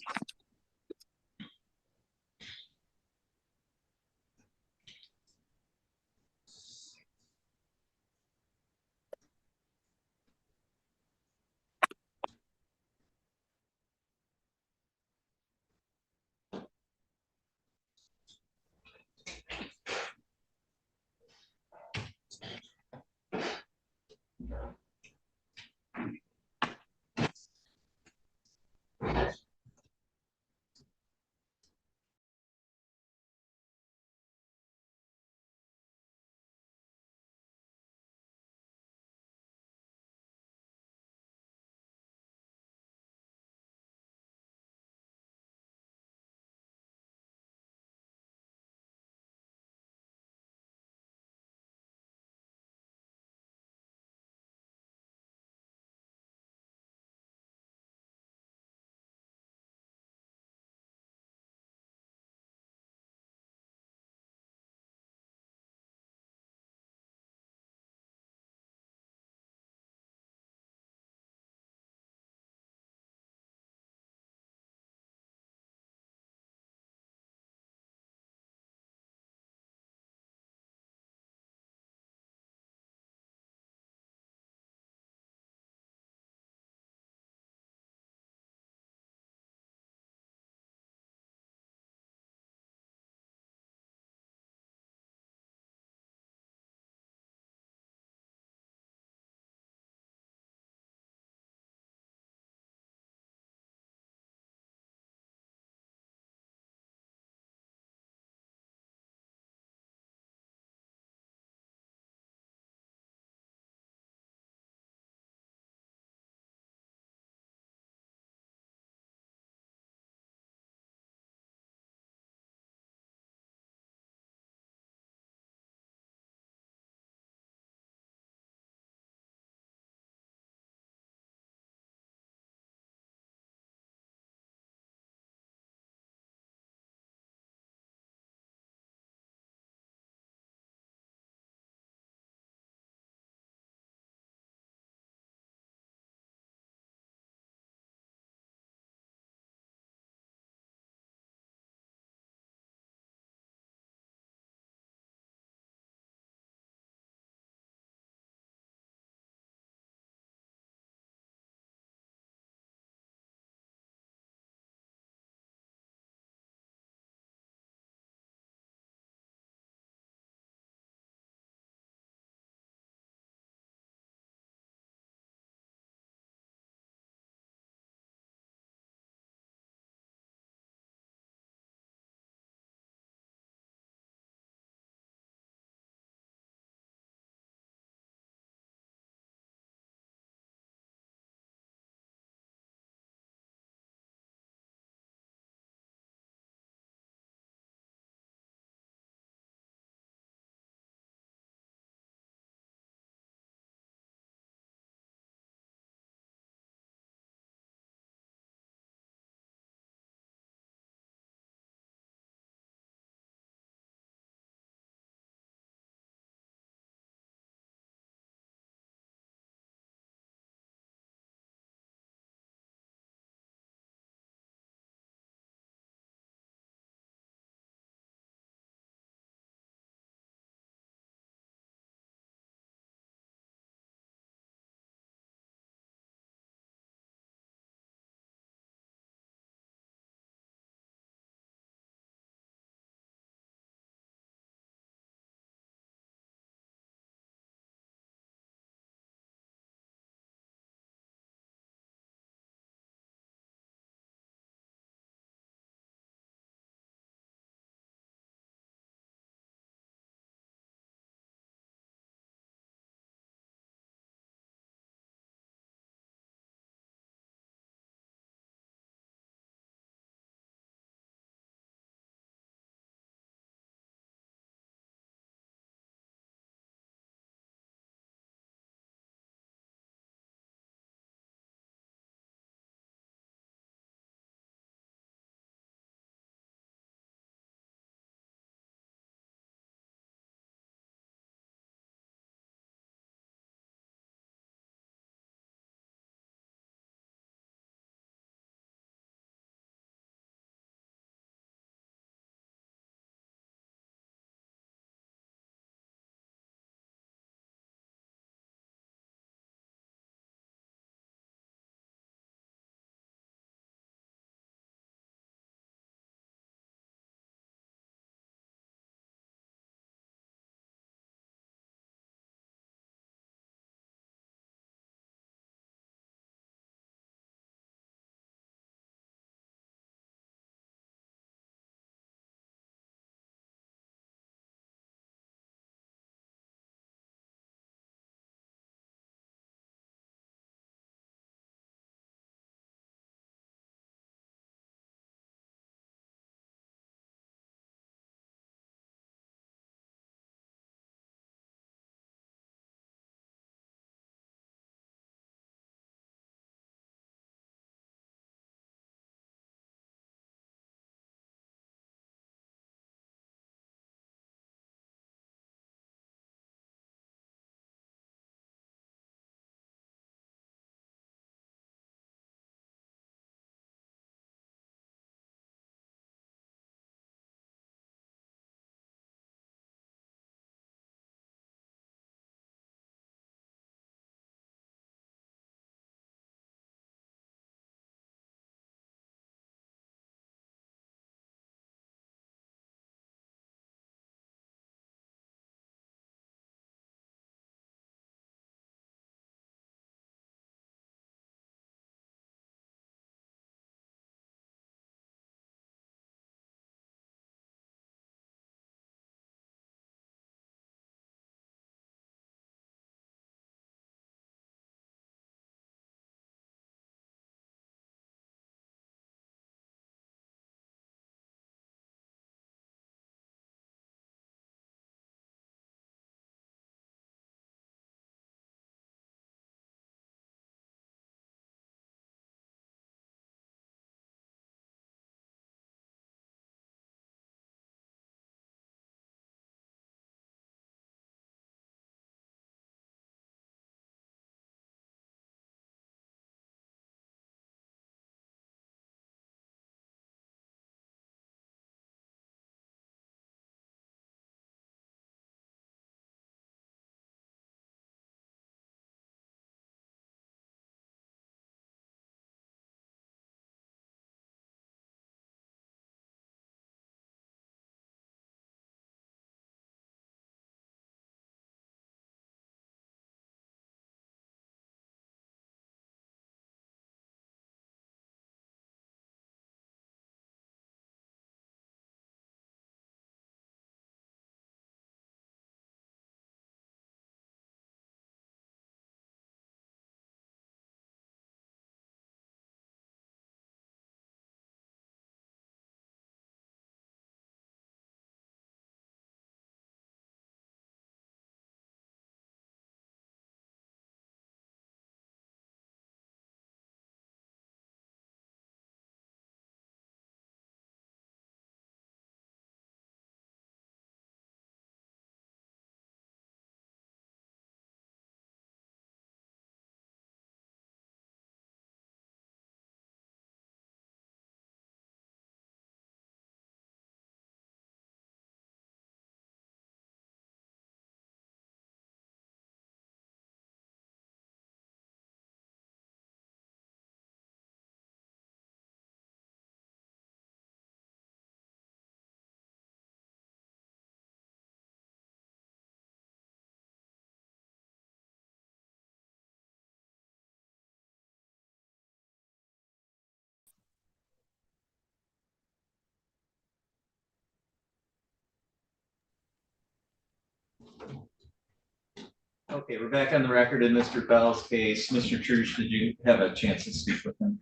Okay, we're back on the record in Mr. Bell's case. Mr. Trush, did you have a chance to speak with him?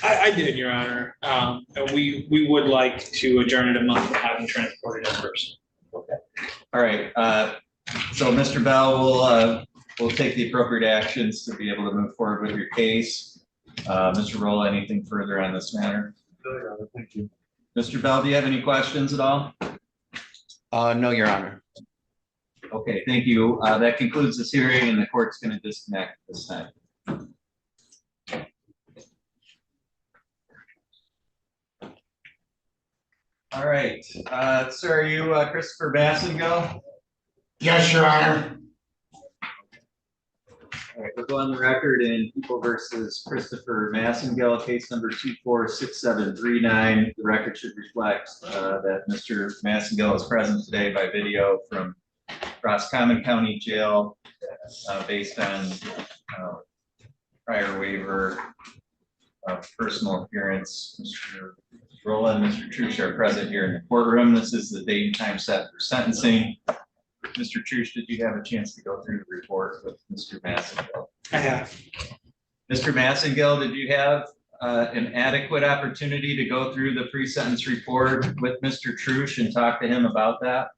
I did, Your Honor. And we would like to adjourn it a month and have him transported in person. Okay. All right. So Mr. Bell will take the appropriate actions to be able to move forward with your case. Mr. Rolla, anything further on this matter? No, Your Honor, thank you. Mr. Bell, do you have any questions at all? No, Your Honor. Okay, thank you. That concludes this hearing and the court's going to disconnect this time. All right, sir, are you Christopher Bassingill? Yes, Your Honor. All right, we'll go on the record in People versus Christopher Massengill, case number 246739. The record should reflect that Mr. Massengill is present today by video from Roscommon County Jail based on prior waiver of personal appearance. Mr. Rolla and Mr. Trush are present here in the courtroom. This is the date and time set for sentencing. Mr. Trush, did you have a chance to go through the report with Mr. Massengill? I have. Mr. Massengill, did you have an adequate opportunity to go through the pre-sentence report with Mr. Trush and talk to him about that?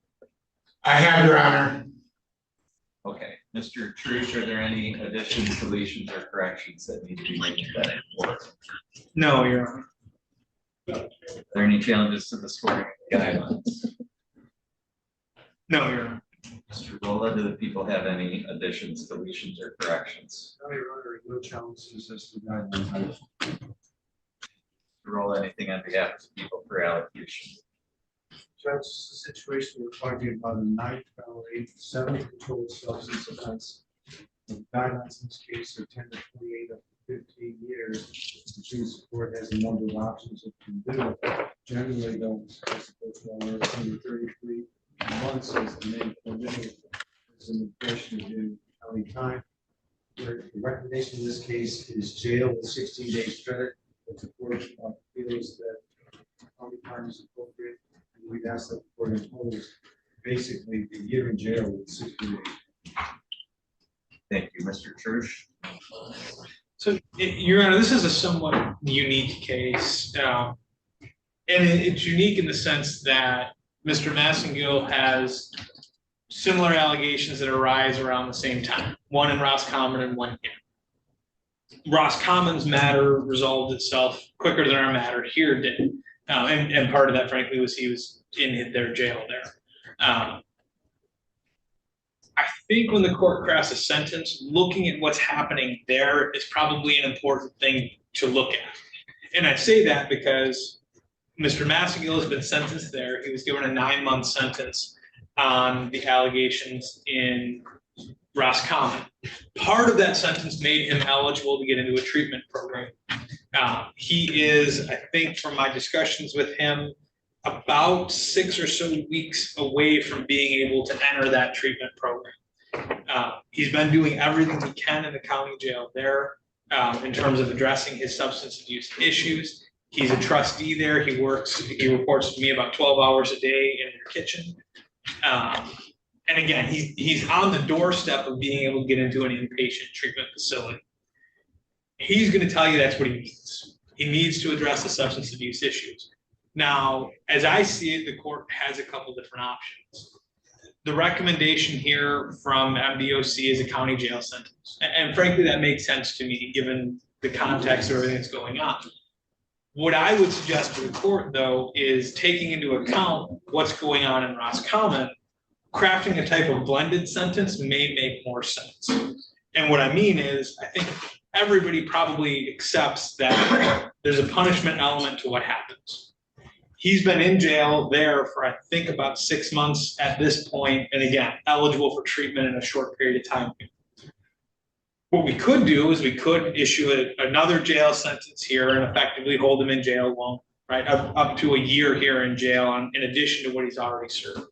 I have, Your Honor. Okay, Mr. Trush, are there any additions, deletions, or corrections that need to be made to that report? No, Your Honor. Are there any challenges to the scoring guidelines? No, Your Honor. Mr. Rolla, do the people have any additions, deletions, or corrections? No, Your Honor, no challenges as to guidelines. Mr. Rolla, anything on behalf of the people for allocution? Judge, the situation we're talking about a 9 felony, 7 controlled substance offense. The guidelines in this case are 10 to 28 up to 15 years. The justice court has a number of options it can do. Generally, though, as opposed to under 33 months is the main provision. It's an impression of in county time. The recommendation in this case is jail with 16 days credit. But the court feels that county time is appropriate. We've asked that the court impose basically the year in jail with 60 days. Thank you, Mr. Trush. So, Your Honor, this is a somewhat unique case. And it's unique in the sense that Mr. Massengill has similar allegations that arise around the same time, one in Roscommon and one here. Roscommon's matter resolved itself quicker than our matter here did. And part of that, frankly, was he was in their jail there. I think when the court crafts a sentence, looking at what's happening there is probably an important thing to look at. And I say that because Mr. Massengill has been sentenced there. He was given a 9-month sentence on the allegations in Roscommon. Part of that sentence made him eligible to get into a treatment program. He is, I think from my discussions with him, about 6 or so weeks away from being able to enter that treatment program. He's been doing everything he can in the county jail there in terms of addressing his substance abuse issues. He's a trustee there. He reports to me about 12 hours a day in their kitchen. And again, he's on the doorstep of being able to get into an inpatient treatment facility. He's going to tell you that's what he needs. He needs to address the substance abuse issues. Now, as I see it, the court has a couple different options. The recommendation here from MDOC is a county jail sentence. And frankly, that makes sense to me, given the context of everything that's going on. What I would suggest to the court, though, is taking into account what's going on in Roscommon, crafting a type of blended sentence may make more sense. And what I mean is, I think everybody probably accepts that there's a punishment element to what happens. He's been in jail there for, I think, about 6 months at this point, and again, eligible for treatment in a short period of time. What we could do is we could issue another jail sentence here and effectively hold him in jail long, right? Up to a year here in jail in addition to what he's already served.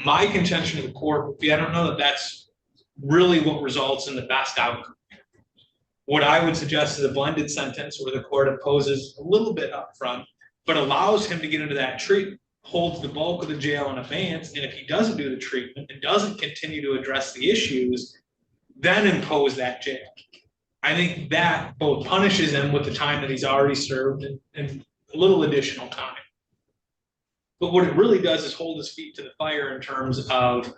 My contention to the court would be, I don't know that that's really what results in the best outcome. What I would suggest is a blended sentence where the court imposes a little bit up front, but allows him to get into that treatment. holds the bulk of the jail in abeyance, and if he doesn't do the treatment and doesn't continue to address the issues, then impose that jail. I think that both punishes him with the time that he's already served and a little additional time. But what it really does is hold his feet to the fire in terms of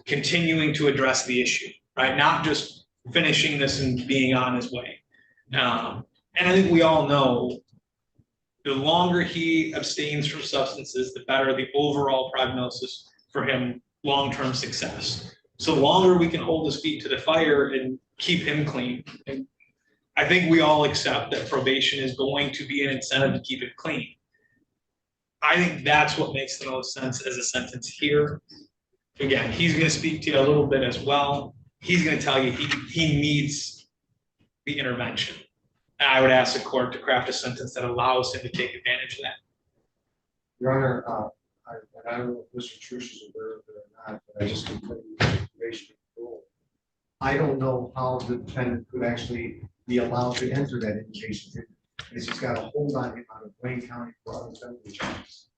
continuing to address the issue, right? Not just finishing this and being on his way. And I think we all know the longer he abstains from substances, the better the overall prognosis for him long-term success. So the longer we can hold his feet to the fire and keep him clean. And I think we all accept that probation is going to be an incentive to keep it clean. I think that's what makes the most sense as a sentence here. Again, he's going to speak to you a little bit as well. He's going to tell you he needs the intervention. And I would ask the court to craft a sentence that allows him to take advantage of that. Your Honor, I don't know if Mr. Trush is aware of it or not, but I just completed the information rule. I don't know how the defendant could actually be allowed to enter that inpatient unit. Because he's got a hold on him out of Wayne County for other felony charges.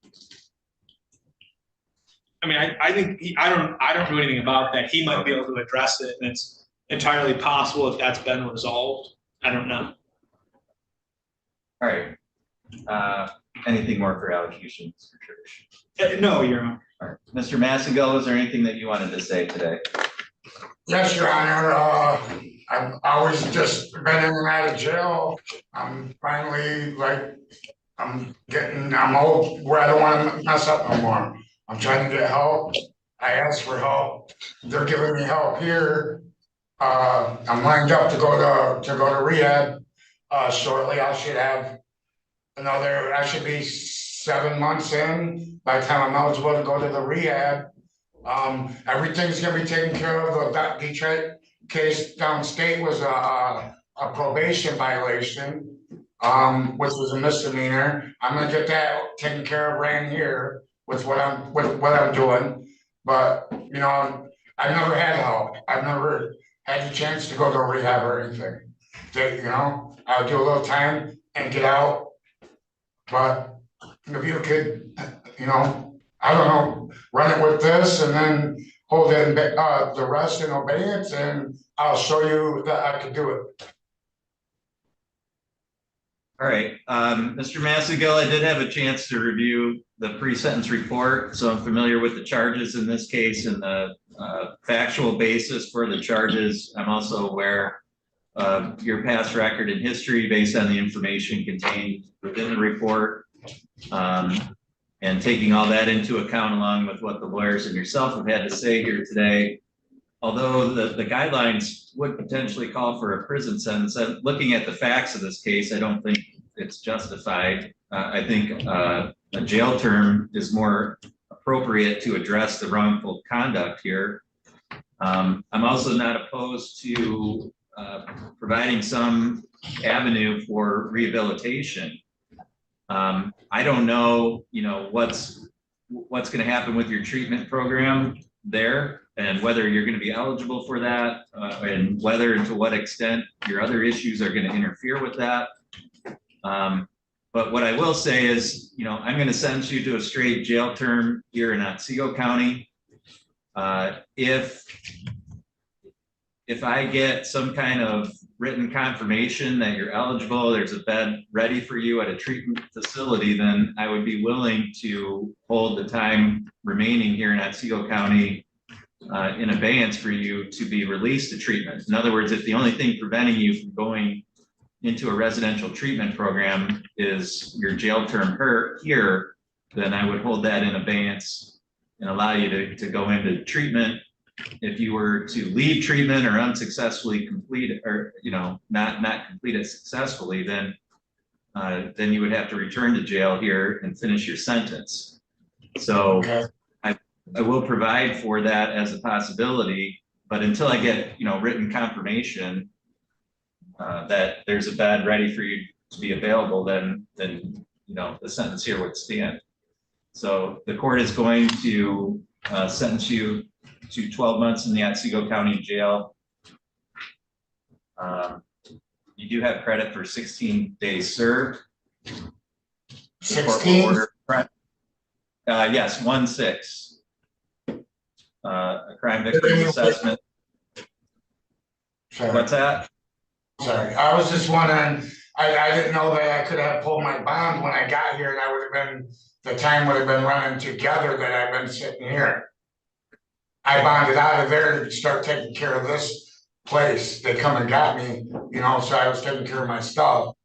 I mean, I think I don't know anything about that. He might be able to address it, and it's entirely possible if that's been resolved. I don't know. All right. Anything more for allocution, Mr. Church? No, Your Honor. All right. Mr. Massigal, is there anything that you wanted to say today? Yes, Your Honor, I've always just been in and out of jail. I'm finally I'm old where I don't want to mess up no more. I'm trying to get help. I asked for help. They're giving me help here. I'm lined up to go to rehab shortly. I should be 7 months in by the time I'm eligible to go to the rehab. Everything's gonna be taken care of. The Detroit case downstate was a probation violation, which was a misdemeanor. I'm gonna get that taken care of right here with what I'm doing. But you know, I've never had help. I've never had the chance to go to rehab or anything. You know, I'll do a little time and get out. But if you could, you know, I don't know, run it with this and then hold it the rest in obedience, and I'll show you that I can do it. All right, Mr. Massigal, I did have a chance to review the pre-sentence report, so I'm familiar with the charges in this case and the factual basis for the charges. I'm also aware of your past record and history based on the information contained within the report. And taking all that into account along with what the lawyers and yourself have had to say here today, although the guidelines would potentially call for a prison sentence, looking at the facts of this case, I don't think it's justified. I think a jail term is more appropriate to address the wrongful conduct here. I'm also not opposed to providing some avenue for rehabilitation. I don't know, you know, what's going to happen with your treatment program there, and whether you're going to be eligible for that, and whether and to what extent your other issues are going to interfere with that. But what I will say is, you know, I'm going to sentence you to a straight jail term here in Otsego County. If I get some kind of written confirmation that you're eligible, there's a bed ready for you at a treatment facility, then I would be willing to hold the time remaining here in Otsego County in abeyance for you to be released to treatment. In other words, if the only thing preventing you from going into a residential treatment program is your jail term here, then I would hold that in abeyance and allow you to go into treatment. If you were to leave treatment or unsuccessfully complete it, or you know, not complete it successfully, then you would have to return to jail here and finish your sentence. So Okay. I will provide for that as a possibility, but until I get, you know, written confirmation that there's a bed ready for you to be available, then you know, the sentence here would stand. So the court is going to sentence you to 12 months in the Otsego County Jail. You do have credit for 16 days served. 16? Yes, 1-6. A crime victims assessment. Sorry. What's that? Sorry, I was just wondering, I didn't know that I could have pulled my bond when I got here and I would have been, the time would have been running together that I've been sitting here. I bonded out of there to start taking care of this place. They come and got me, so I was taking care of my stuff.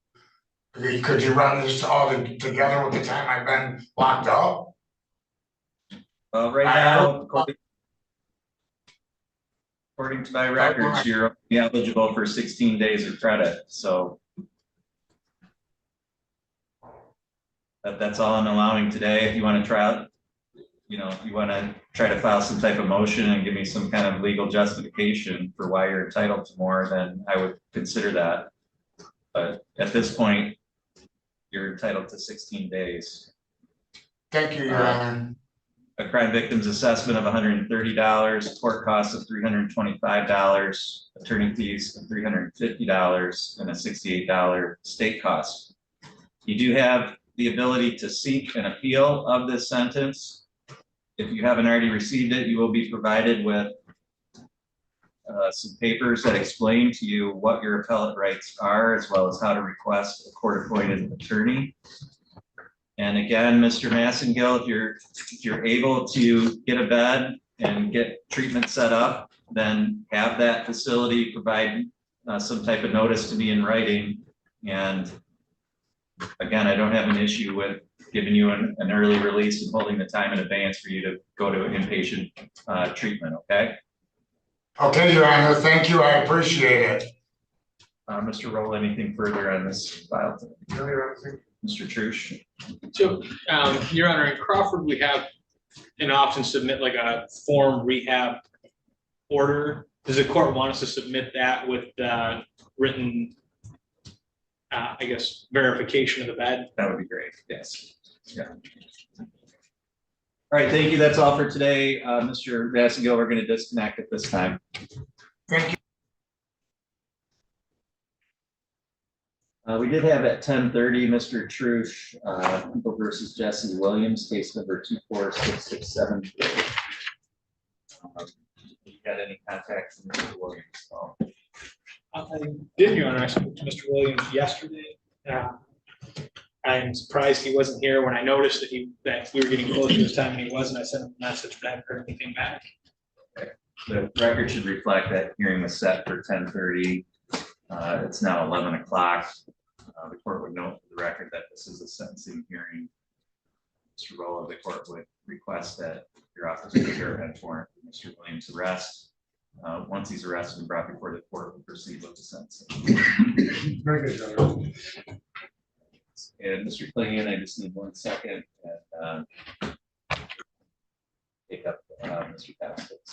Could you run this all together with the time I've been locked up? Well, right now, according to my records, you're only eligible for 16 days of credit, so. That's all I'm allowing today. If you want to try out, if you want to try to file some type of motion and give me some kind of legal justification for why you're entitled to more, then I would consider that. But at this point, you're entitled to 16 days. Thank you, Your Honor. A crime victim's assessment of $130, court costs of $325, attorney fees of $350, and a $68 state cost. You do have the ability to seek an appeal of this sentence. If you haven't already received it, you will be provided with some papers that explain to you what your appellate rights are, as well as how to request a court-appointed attorney. And again, Mr. Massengill, if you're able to get a bed and get treatment set up, then have that facility provide some type of notice to me in writing. And again, I don't have an issue with giving you an early release and holding the time in advance for you to go to inpatient treatment, okay? Okay, Your Honor, thank you, I appreciate it. Mr. Roll, anything further on this file? Mr. Trush? So, Your Honor, in Crawford, we have and often submit like a form rehab order. Does the court want us to submit that with written, I guess, verification of the bed? That would be great, yes. Yeah. All right, thank you. That's all for today. Mr. Massengill, we're going to disconnect at this time. Thank you. We did have at 10:30, Mr. Trush, People versus Jesse Williams, case number 246673. You got any contacts from Mr. Williams? So. I did, Your Honor. I spoke to Mr. Williams yesterday. I'm surprised he wasn't here when I noticed that we were getting close to this time and he wasn't. I sent him a message, but I haven't heard anything back. Okay. The record should reflect that hearing was set for 10:30. It's now 11 o'clock. The court would note for the record that this is a sentencing hearing. Mr. Rolla, the court would request that your office prepare a warrant for Mr. Williams' arrest. Once he's arrested and brought before the court, we'll proceed with the sentencing. Very good, Your Honor. And Mr. Plea, I just need 1 second and take up Mr. Paskins.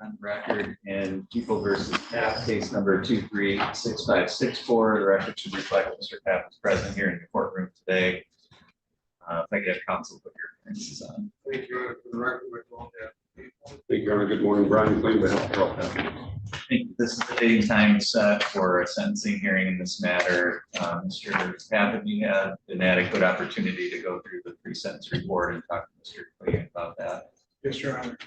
on record in People versus Taft, case number 236564. The record should reflect that Mr. Taft is present here in the courtroom today. If I could have counsel put your appearances on. Thank you, Your Honor. For the record, we're going to Thank you, Your Honor. Good morning, Brian Plea, the health department. This is the date and time set for a sentencing hearing in this matter. Mr. Taft, have you had an adequate opportunity to go through the pre-sentence report and talk to Mr. Plea about that? Yes, Your Honor.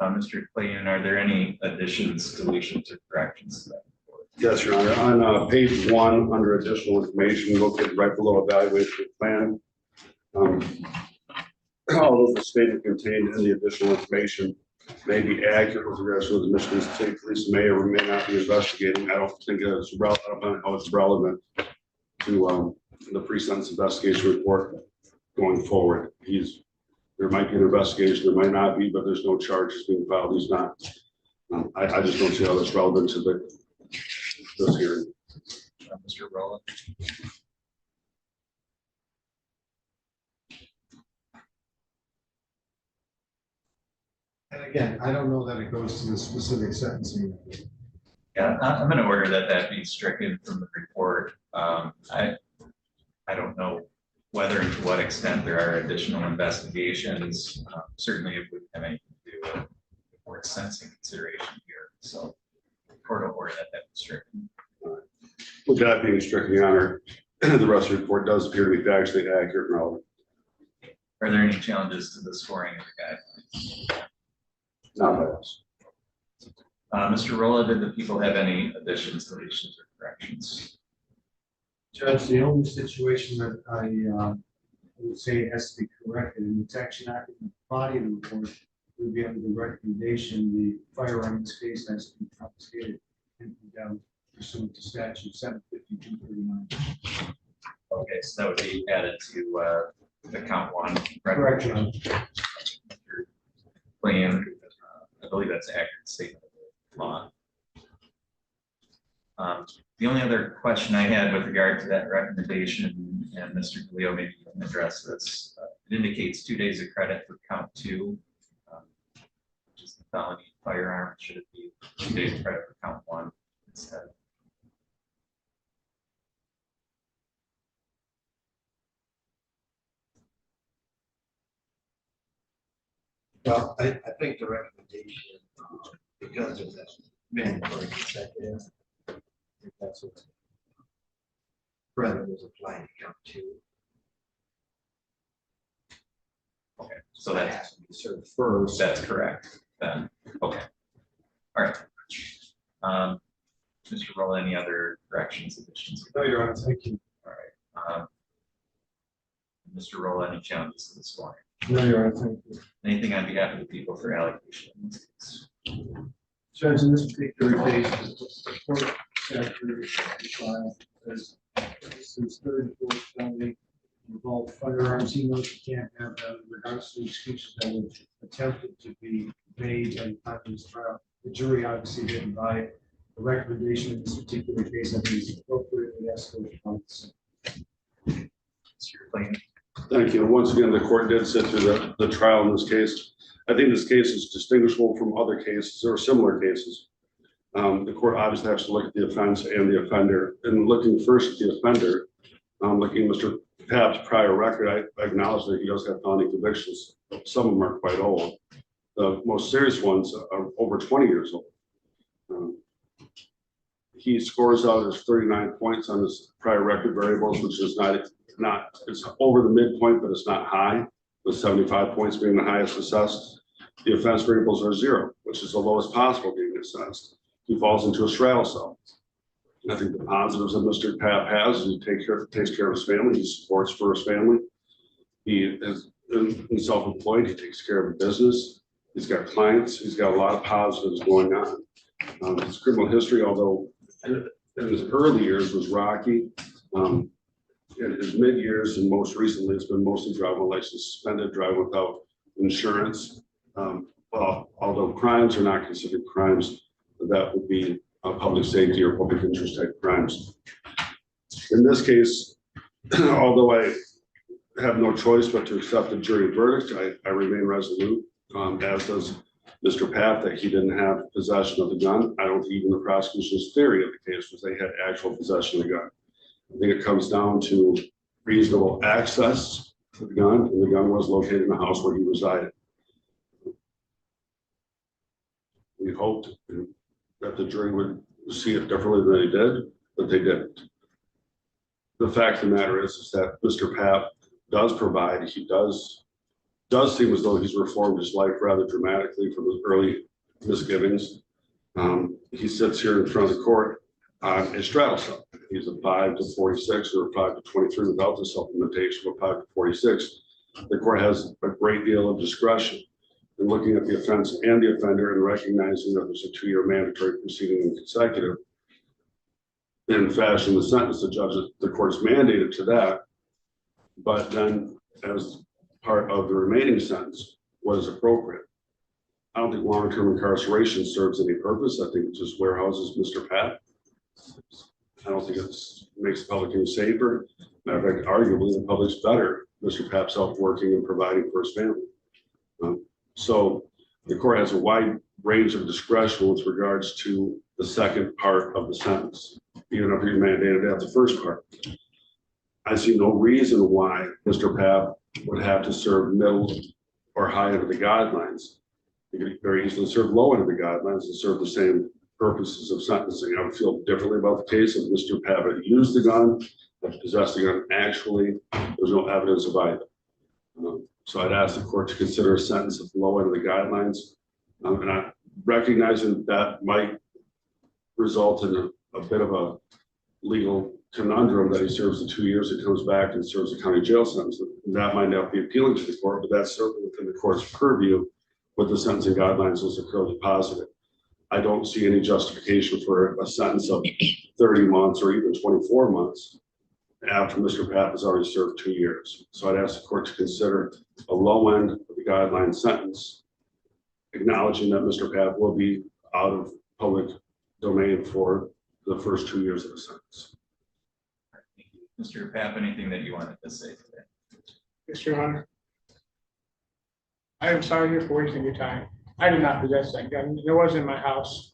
Mr. Clayton, are there any additions, deletions, or corrections to that report? Yes, Your Honor. On page 1, under additional information, look at right below evaluation plan. All of the statement contained in the additional information may be accurate with regards to the Michigan State Police may or may not be investigating. I don't think it's relevant. I don't know how it's relevant to the pre-sentence investigation report going forward. There might be an investigation, there might not be, but there's no charges being filed. He's not. I just don't see how that's relevant to this hearing. Mr. Rowland. And again, I don't know that it goes to the specific sentencing. Yeah, I'm going to order that be stricken from the report. I don't know whether and to what extent there are additional investigations. Certainly, it wouldn't have anything to do with the court's sentencing consideration here. So, the court will order that be stricken. With that being stricken, Your Honor, the rest of the report does appear to be factually accurate and relevant. Are there any challenges to the scoring of the guidelines? Not by us. Mr. Rolla, did the people have any additions, deletions, or corrections? Judge, the only situation that I would say has to be corrected, and it's actually not in the body of the report, would be under the recommendation, the firearm in this case has to be confiscated and down pursuant to statute 75239. Okay, so that would be added to the count 1. Correct, John. Plan, I believe that's an accurate statement of the law. The only other question I had with regard to that recommendation, and Mr. Leo, maybe you can address this. It indicates 2 days of credit for count 2, which is the felony firearm. Should it be 2 days of credit for count 1 instead? Well, I think the recommendation, because of that mandatory consecutive, I think that's what Brennan was applying to count 2. Okay, so that has to be served first. That's correct. Then, okay. All right. Mr. Rolla, any other corrections, additions? No, Your Honor, thank you. All right. Mr. Rolla, any challenges to the scoring? No, Your Honor, thank you. Anything on behalf of the people for allocation in this case? Judge, in this particular case, the court Zachary trial, as this is third and fourth felony involved firearms. He knows you can't have that, regardless of the excuses that were attempted to be made at the time of this trial. The jury obviously didn't buy it. The recommendation in this particular case, I think, is appropriate. We ask for the comments. Thank you. Once again, the court did sit through the trial in this case. I think this case is distinguishable from other cases or similar cases. The court obviously has to look at the offense and the offender. And looking first at the offender, looking at Mr. Taft's prior record, I acknowledge that he does have felony convictions. Some of them are quite old. The most serious ones are over 20 years old. He scores out as 39 points on his prior record variables, which is it's over the midpoint, but it's not high, with 75 points being the highest assessed. The offense variables are 0, which is the lowest possible being assessed. He falls into a straddle cell. I think the positives that Mr. Taft has is he takes care of his family, he supports for his family. He is self-employed, he takes care of a business, he's got clients, he's got a lot of positives going on. His criminal history, although in his early years was rocky, in his mid years and most recently it's been mostly driving license suspended, driving without insurance. Well, although crimes are not considered crimes, that would be public safety or public interest type crimes. In this case, although I have no choice but to accept the jury verdict, I remain resolute, as does Mr. Papp that he didn't have possession of the gun. I don't think even the prosecution's theory of the case was they had actual possession of the gun. I think it comes down to reasonable access to the gun, and the gun was located in the house where he resided. We hoped that the jury would see it differently than they did, but they didn't. The fact of the matter is that Mr. Papp does provide, he does seem as though he's reformed his life rather dramatically from his early misgivings. He sits here in front of the court on a straddle cell. He's a 5 to 46 or 5 to 23 without the supplementation of 5 to 46. The court has a great deal of discretion in looking at the offense and the offender and recognizing that there's a 2-year mandatory proceeding and consecutive. In fashion, the sentence, the court's mandated to that, but then as part of the remaining sentence, what is appropriate? I don't think long-term incarceration serves any purpose. I think it just warehouses Mr. Papp. I don't think it makes the public any safer. Matter of fact, arguably the public's better. Mr. Papp's out working and providing for his family. So the court has a wide range of discretion with regards to the second part of the sentence, even if you're mandated at the first part. I see no reason why Mr. Papp would have to serve middle or high end of the guidelines. He could very easily serve low end of the guidelines and serve the same purposes of sentencing. I would feel differently about the case if Mr. Papp had used the gun, had possessed the gun. Actually, there's no evidence of either. So I'd ask the court to consider a sentence at the low end of the guidelines. And I recognizing that might result in a bit of a legal conundrum that he serves the 2 years and comes back and serves a county jail sentence. That might not be appealing to the court, but that's certainly within the court's purview with the sentencing guidelines was clearly positive. I don't see any justification for a sentence of 30 months or even 24 months after Mr. Papp has already served 2 years. So I'd ask the court to consider a low end of the guideline sentence, acknowledging that Mr. Papp will be out of public domain for the first 2 years of the sentence. Mr. Papp, anything that you wanted to say today? Yes, Your Honor. I am sorry here for wasting your time. I did not possess that gun. It was in my house.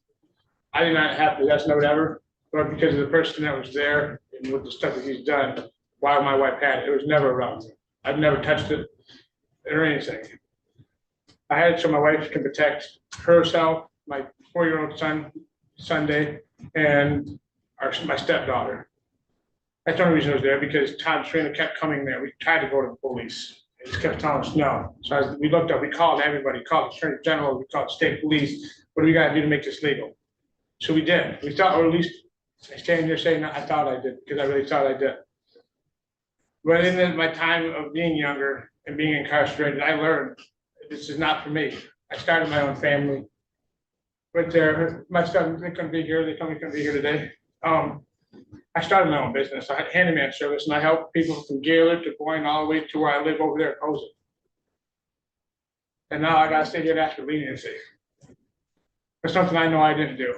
I did not have possession of it ever, but because of the person that was there and with the stuff that he's done while my wife had it, it was never around me. I've never touched it or anything. I had it so my wife can protect herself, my 4-year-old son, Sunday, and my stepdaughter. That's the only reason I was there, because Todd Schrader kept coming there. We tried to go to the police. They just kept telling us no. So we looked up, we called everybody, called the Attorney General, we called the state police. What do we gotta do to make this legal? So we did. We thought, or at least I stand here saying I thought I did, because I really thought I did. But in my time of being younger and being incarcerated, I learned this is not for me. I started my own family. Right there, my son, they couldn't be here, they couldn't be here today. I started my own business. I had handyman service, and I helped people from Gaylord to Boyne all the way to where I live over there at Otsego. And now I gotta stay here and ask for leniency for something I know I didn't do.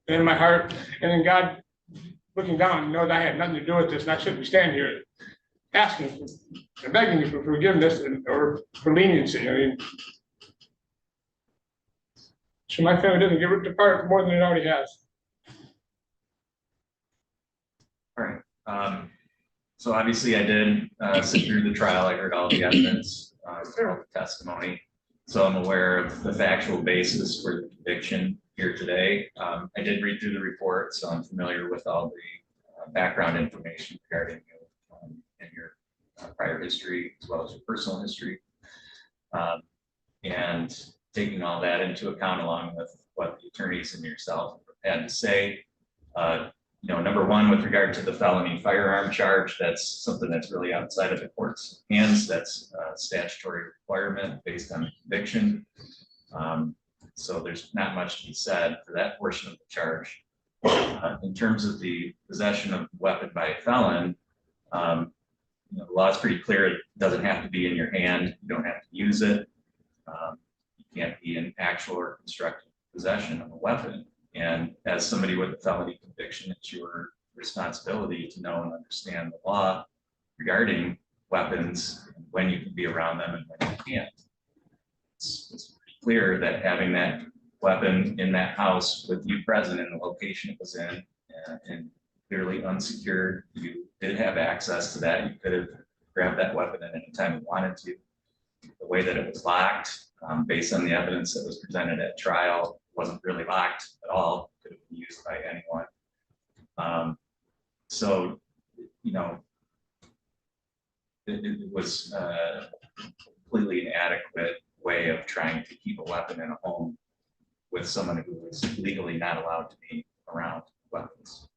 And in my heart, and then God looking down knows I had nothing to do with this, and I shouldn't be standing here asking and begging you for forgiveness or for leniency. I mean, so my family doesn't get ripped apart more than it already has. All right. So obviously I did sit through the trial. I heard all the evidence, all the testimony. So I'm aware of the factual basis for the conviction here today. I did read through the report, so I'm familiar with all the background information regarding you and your prior history, as well as your personal history. And taking all that into account, along with what the attorneys and yourself had to say, number one, with regard to the felony firearm charge, that's something that's really outside of the court's hands. That's a statutory requirement based on the conviction. So there's not much to be said for that portion of the charge. In terms of the possession of a weapon by a felon, the law is pretty clear. It doesn't have to be in your hand. You don't have to use it. You can't be in actual or constructive possession of a weapon. And as somebody with a felony conviction, it's your responsibility to know and understand the law regarding weapons, and when you can be around them and when you can't. It's pretty clear that having that weapon in that house with you present in the location it was in, and clearly unsecured, you did have access to that. You could have grabbed that weapon at any time you wanted to. The way that it was locked, based on the evidence that was presented at trial, wasn't really locked at all. Could have been used by anyone. So, you know, it was a completely inadequate way of trying to keep a weapon in a home with someone who was legally not allowed to be around weapons.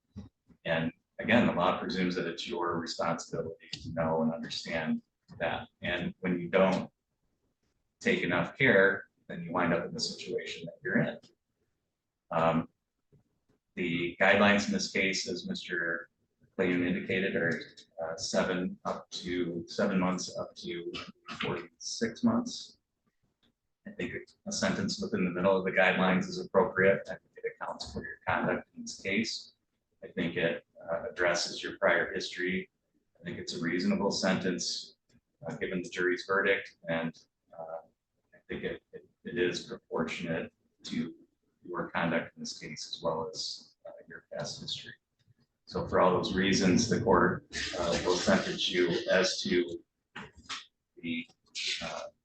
And again, the law presumes that it's your responsibility to know and understand that. And when you don't take enough care, then you wind up in the situation that you're in. The guidelines in this case, as Mr. Plea indicated, are 7 months up to 46 months. I think a sentence within the middle of the guidelines is appropriate. I think it accounts for your conduct in this case. I think it addresses your prior history. I think it's a reasonable sentence given the jury's verdict, and I think it is proportionate to your conduct in this case as well as your past history. So for all those reasons, the court will sentence you as to the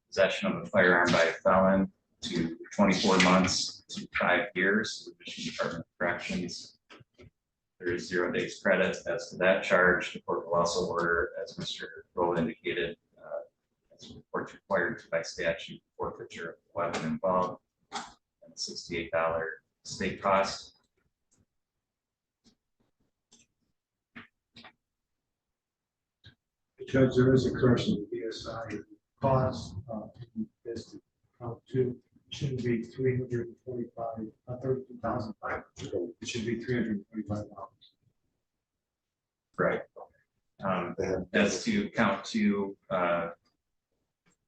possession of a firearm by a felon to 24 months to 5 years with Michigan Department of Corrections. There is 0 days credit as to that charge. The court will also order, as Mr. Rowe indicated, as the court's required by statute, forfeiture of the weapon involved and $68 state cost. Judge, there is a correction to BSI cost, this to count 2, shouldn't be 32,500. It should be $325. Right. As to count 2,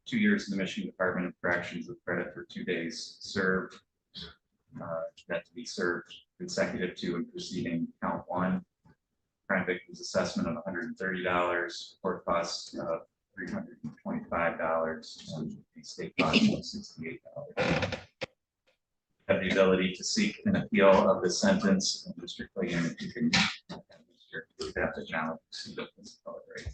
2 years in the Michigan Department of Corrections with credit for 2 days served. That to be served consecutive to and preceding count 1. Crime victims assessment of $130, court costs of $325, and the state cost of $68. Have the ability to seek an appeal of the sentence, and Mr. Plea, if you can, Mr. Have to challenge the appellate rate.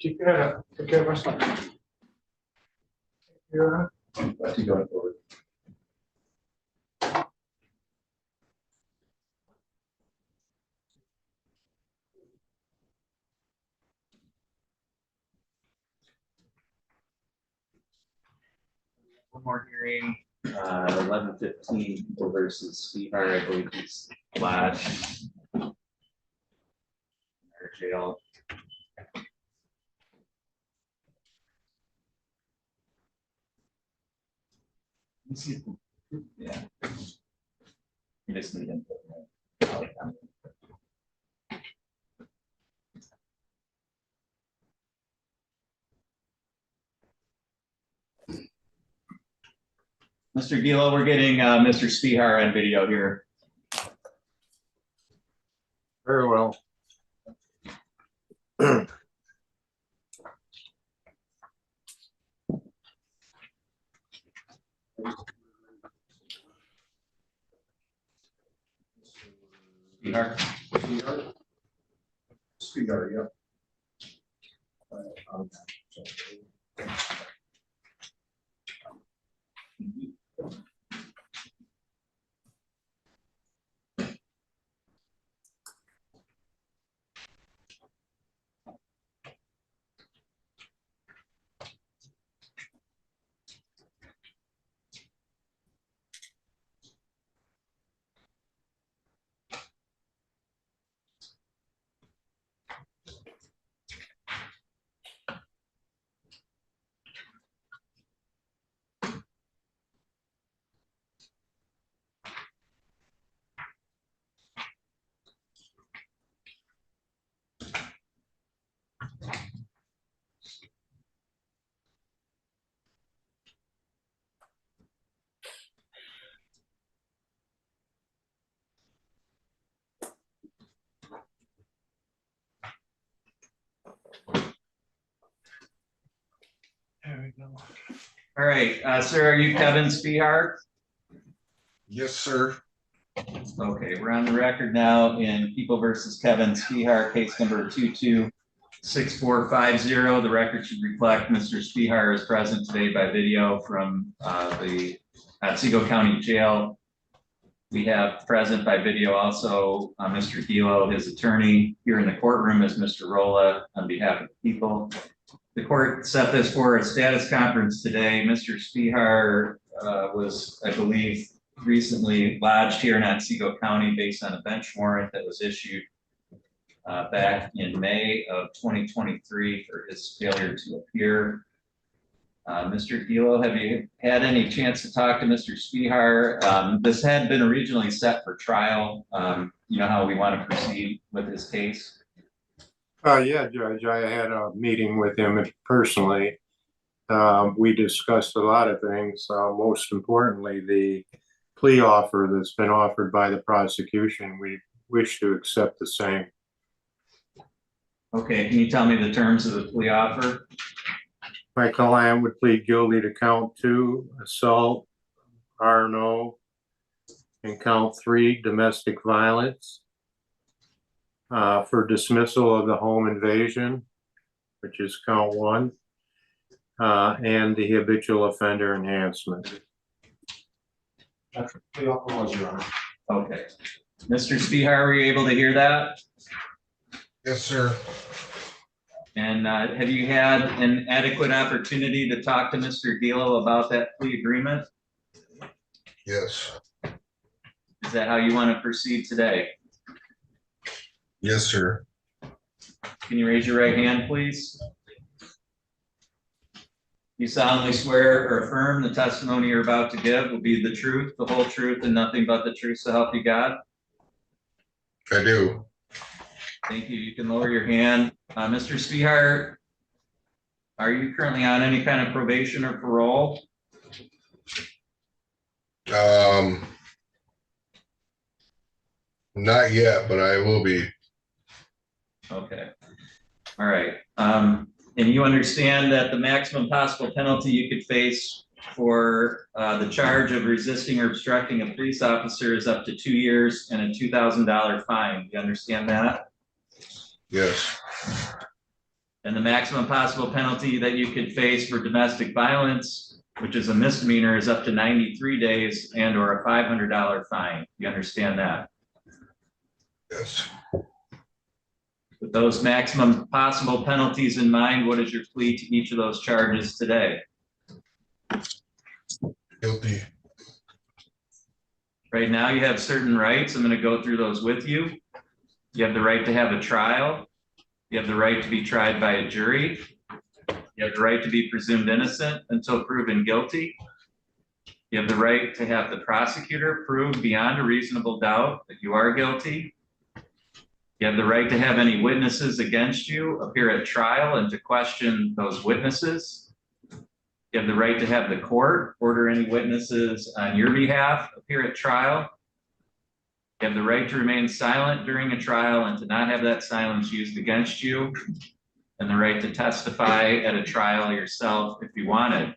Take care of yourself. Yeah. Glad to go forward. One more hearing, 11:15 people versus Sweetheart. I believe he's lodged in our jail. Yeah. You just need input. Mr. Gilo, we're getting Mr. Spihar on video here. Very well. Spihar, yep. All right, sir, are you Kevin Spehar? Yes, sir. Okay, we're on the record now in People versus Kevin Spehar, case number 226450. The record should reflect Mr. Spehar is present today by video from the Otsego County Jail. We have present by video also Mr. Gilo, his attorney. Here in the courtroom is Mr. Rolla on behalf of the people. The court set this for a status conference today. Mr. Spehar was, I believe, recently lodged here in Otsego County based on a bench warrant that was issued back in May of 2023 for his failure to appear. Mr. Gilo, have you had any chance to talk to Mr. Spehar? This had been originally set for trial. You know how we want to proceed with this case? Yeah, Judge, I had a meeting with him personally. We discussed a lot of things, most importantly, the plea offer that's been offered by the prosecution. We wish to accept the same. Okay, can you tell me the terms of the plea offer? My client would plead guilty to count 2, assault, R&O, and count 3, domestic violence. For dismissal of the home invasion, which is count 1, and the habitual offender enhancement. That's what the offer was, Your Honor. Okay. Mr. Spehar, were you able to hear that? Yes, sir. And have you had an adequate opportunity to talk to Mr. Gilo about that plea agreement? Yes. Is that how you want to proceed today? Yes, sir. Can you raise your right hand, please? You solemnly swear or affirm the testimony you're about to give will be the truth, the whole truth, and nothing but the truth, so help you God? I do. Thank you. You can lower your hand. Mr. Spehar, are you currently on any kind of probation or parole? Not yet, but I will be. Okay. All right. And you understand that the maximum possible penalty you could face for the charge of resisting or obstructing a police officer is up to 2 years and a $2,000 fine. You understand that? Yes. And the maximum possible penalty that you could face for domestic violence, which is a misdemeanor, is up to 93 days and or a $500 fine. You understand that? Yes. With those maximum possible penalties in mind, what is your plea to each of those charges today? Guilty. Right now, you have certain rights. I'm going to go through those with you. You have the right to have a trial. You have the right to be tried by a jury. You have the right to be presumed innocent until proven guilty. You have the right to have the prosecutor prove beyond a reasonable doubt that you are guilty. You have the right to have any witnesses against you appear at trial and to question those witnesses. You have the right to have the court order any witnesses on your behalf appear at trial. You have the right to remain silent during a trial and to not have that silence used against you, and the right to testify at a trial yourself if you wanted.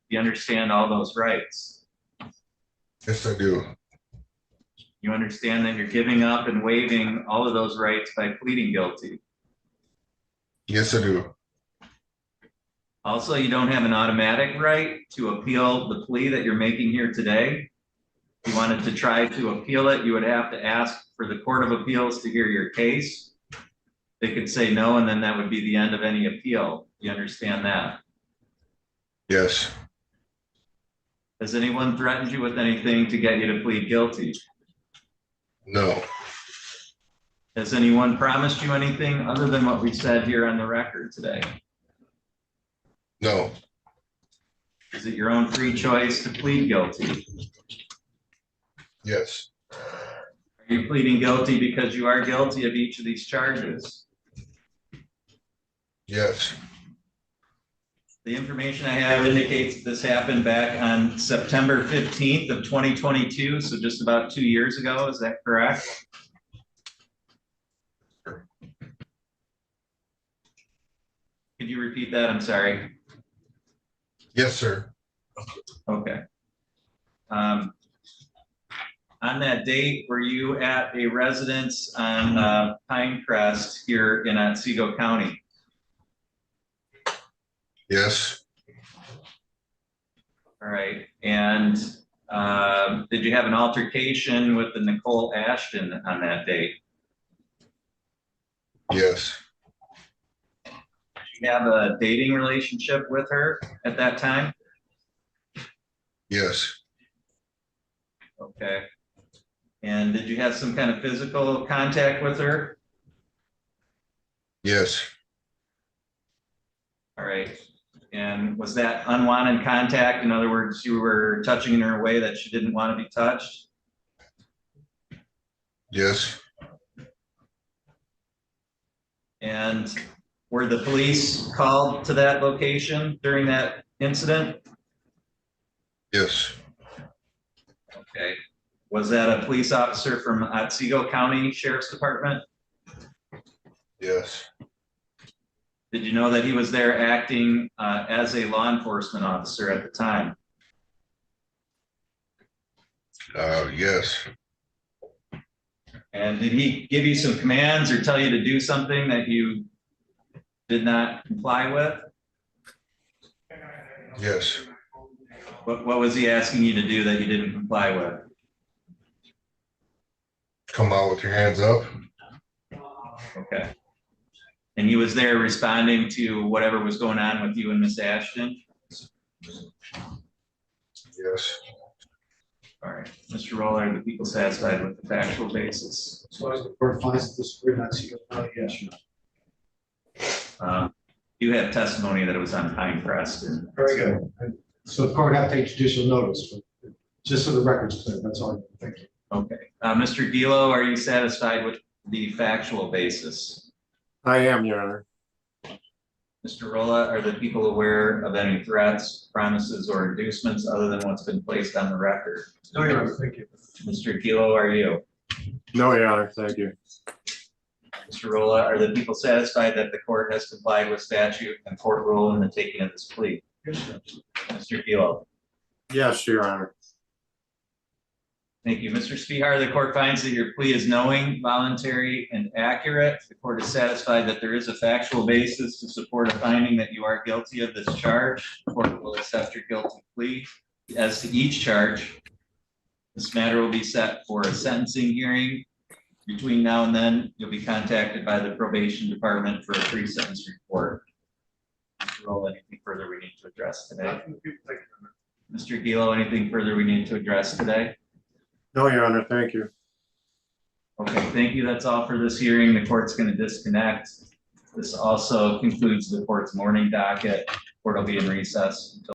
You understand all those rights? Yes, I do. You understand that you're giving up and waiving all of those rights by pleading guilty? Yes, I do. Also, you don't have an automatic right to appeal the plea that you're making here today. If you wanted to try to appeal it, you would have to ask for the Court of Appeals to hear your case. They could say no, and then that would be the end of any appeal. You understand that? Yes. Has anyone threatened you with anything to get you to plead guilty? No. Has anyone promised you anything other than what we said here on the record today? No. Is it your own free choice to plead guilty? Yes. Are you pleading guilty because you are guilty of each of these charges? Yes. The information I have indicates that this happened back on September 15th of 2022, so just about 2 years ago. Is that correct? Could you repeat that? I'm sorry. Yes, sir. Okay. On that date, were you at a residence on Pinecrest here in Otsego County? Yes, All right, and did you have an altercation with the Nicole Ashton on that date? yes, Did you have a dating relationship with her at that time? yes, Okay. And did you have some kind of physical contact with her? yes, All right. And was that unwanted contact? In other words, you were touching her in a way that she didn't want to be touched? yes, And were the police called to that location during that incident? yes, Okay. Was that a police officer from Otsego County Sheriff's Department? yes, Did you know that he was there acting as a law enforcement officer at the time? yes, And did he give you some commands or tell you to do something that you did not comply with? yes, What was he asking you to do that you didn't comply with? come out with your hands up. Okay. And he was there responding to whatever was going on with you and Miss Ashton? Yes, All right, Mr. Roller, are the people satisfied with the factual basis? So as the court finds that this would not see yes, Your Honor. You have testimony that it was on Pinecrest and. Very good. And so the court have to take judicial notice, but just so the record's clear, that's all. Thank you. Okay, Mr. Gilo, are you satisfied with the factual basis? I am, Your Honor. Mr. Rolla, are the people aware of any threats, promises, or inducements other than what's been placed on the record? No, Your Honor, thank you. Mr. Gilo, are you? No, Your Honor, thank you. Mr. Rolla, are the people satisfied that the court has complied with statute and court rule in the taking of this plea? Mr. Gilo? Yes, Your Honor. Thank you. Mr. Spihar, the court finds that your plea is knowing, voluntary, and accurate. The court is satisfied that there is a factual basis to support a finding that you are guilty of this charge. The court will accept your guilty plea. As to each charge, this matter will be set for a sentencing hearing. Between now and then, you'll be contacted by the probation department for a pre-sentence report. Mr. Roll, anything further we need to address today? Mr. Gilo, anything further we need to address today? No, Your Honor, thank you. Okay, thank you. That's all for this hearing. The court's going to disconnect. This also concludes the court's morning docket. Court will be in recess until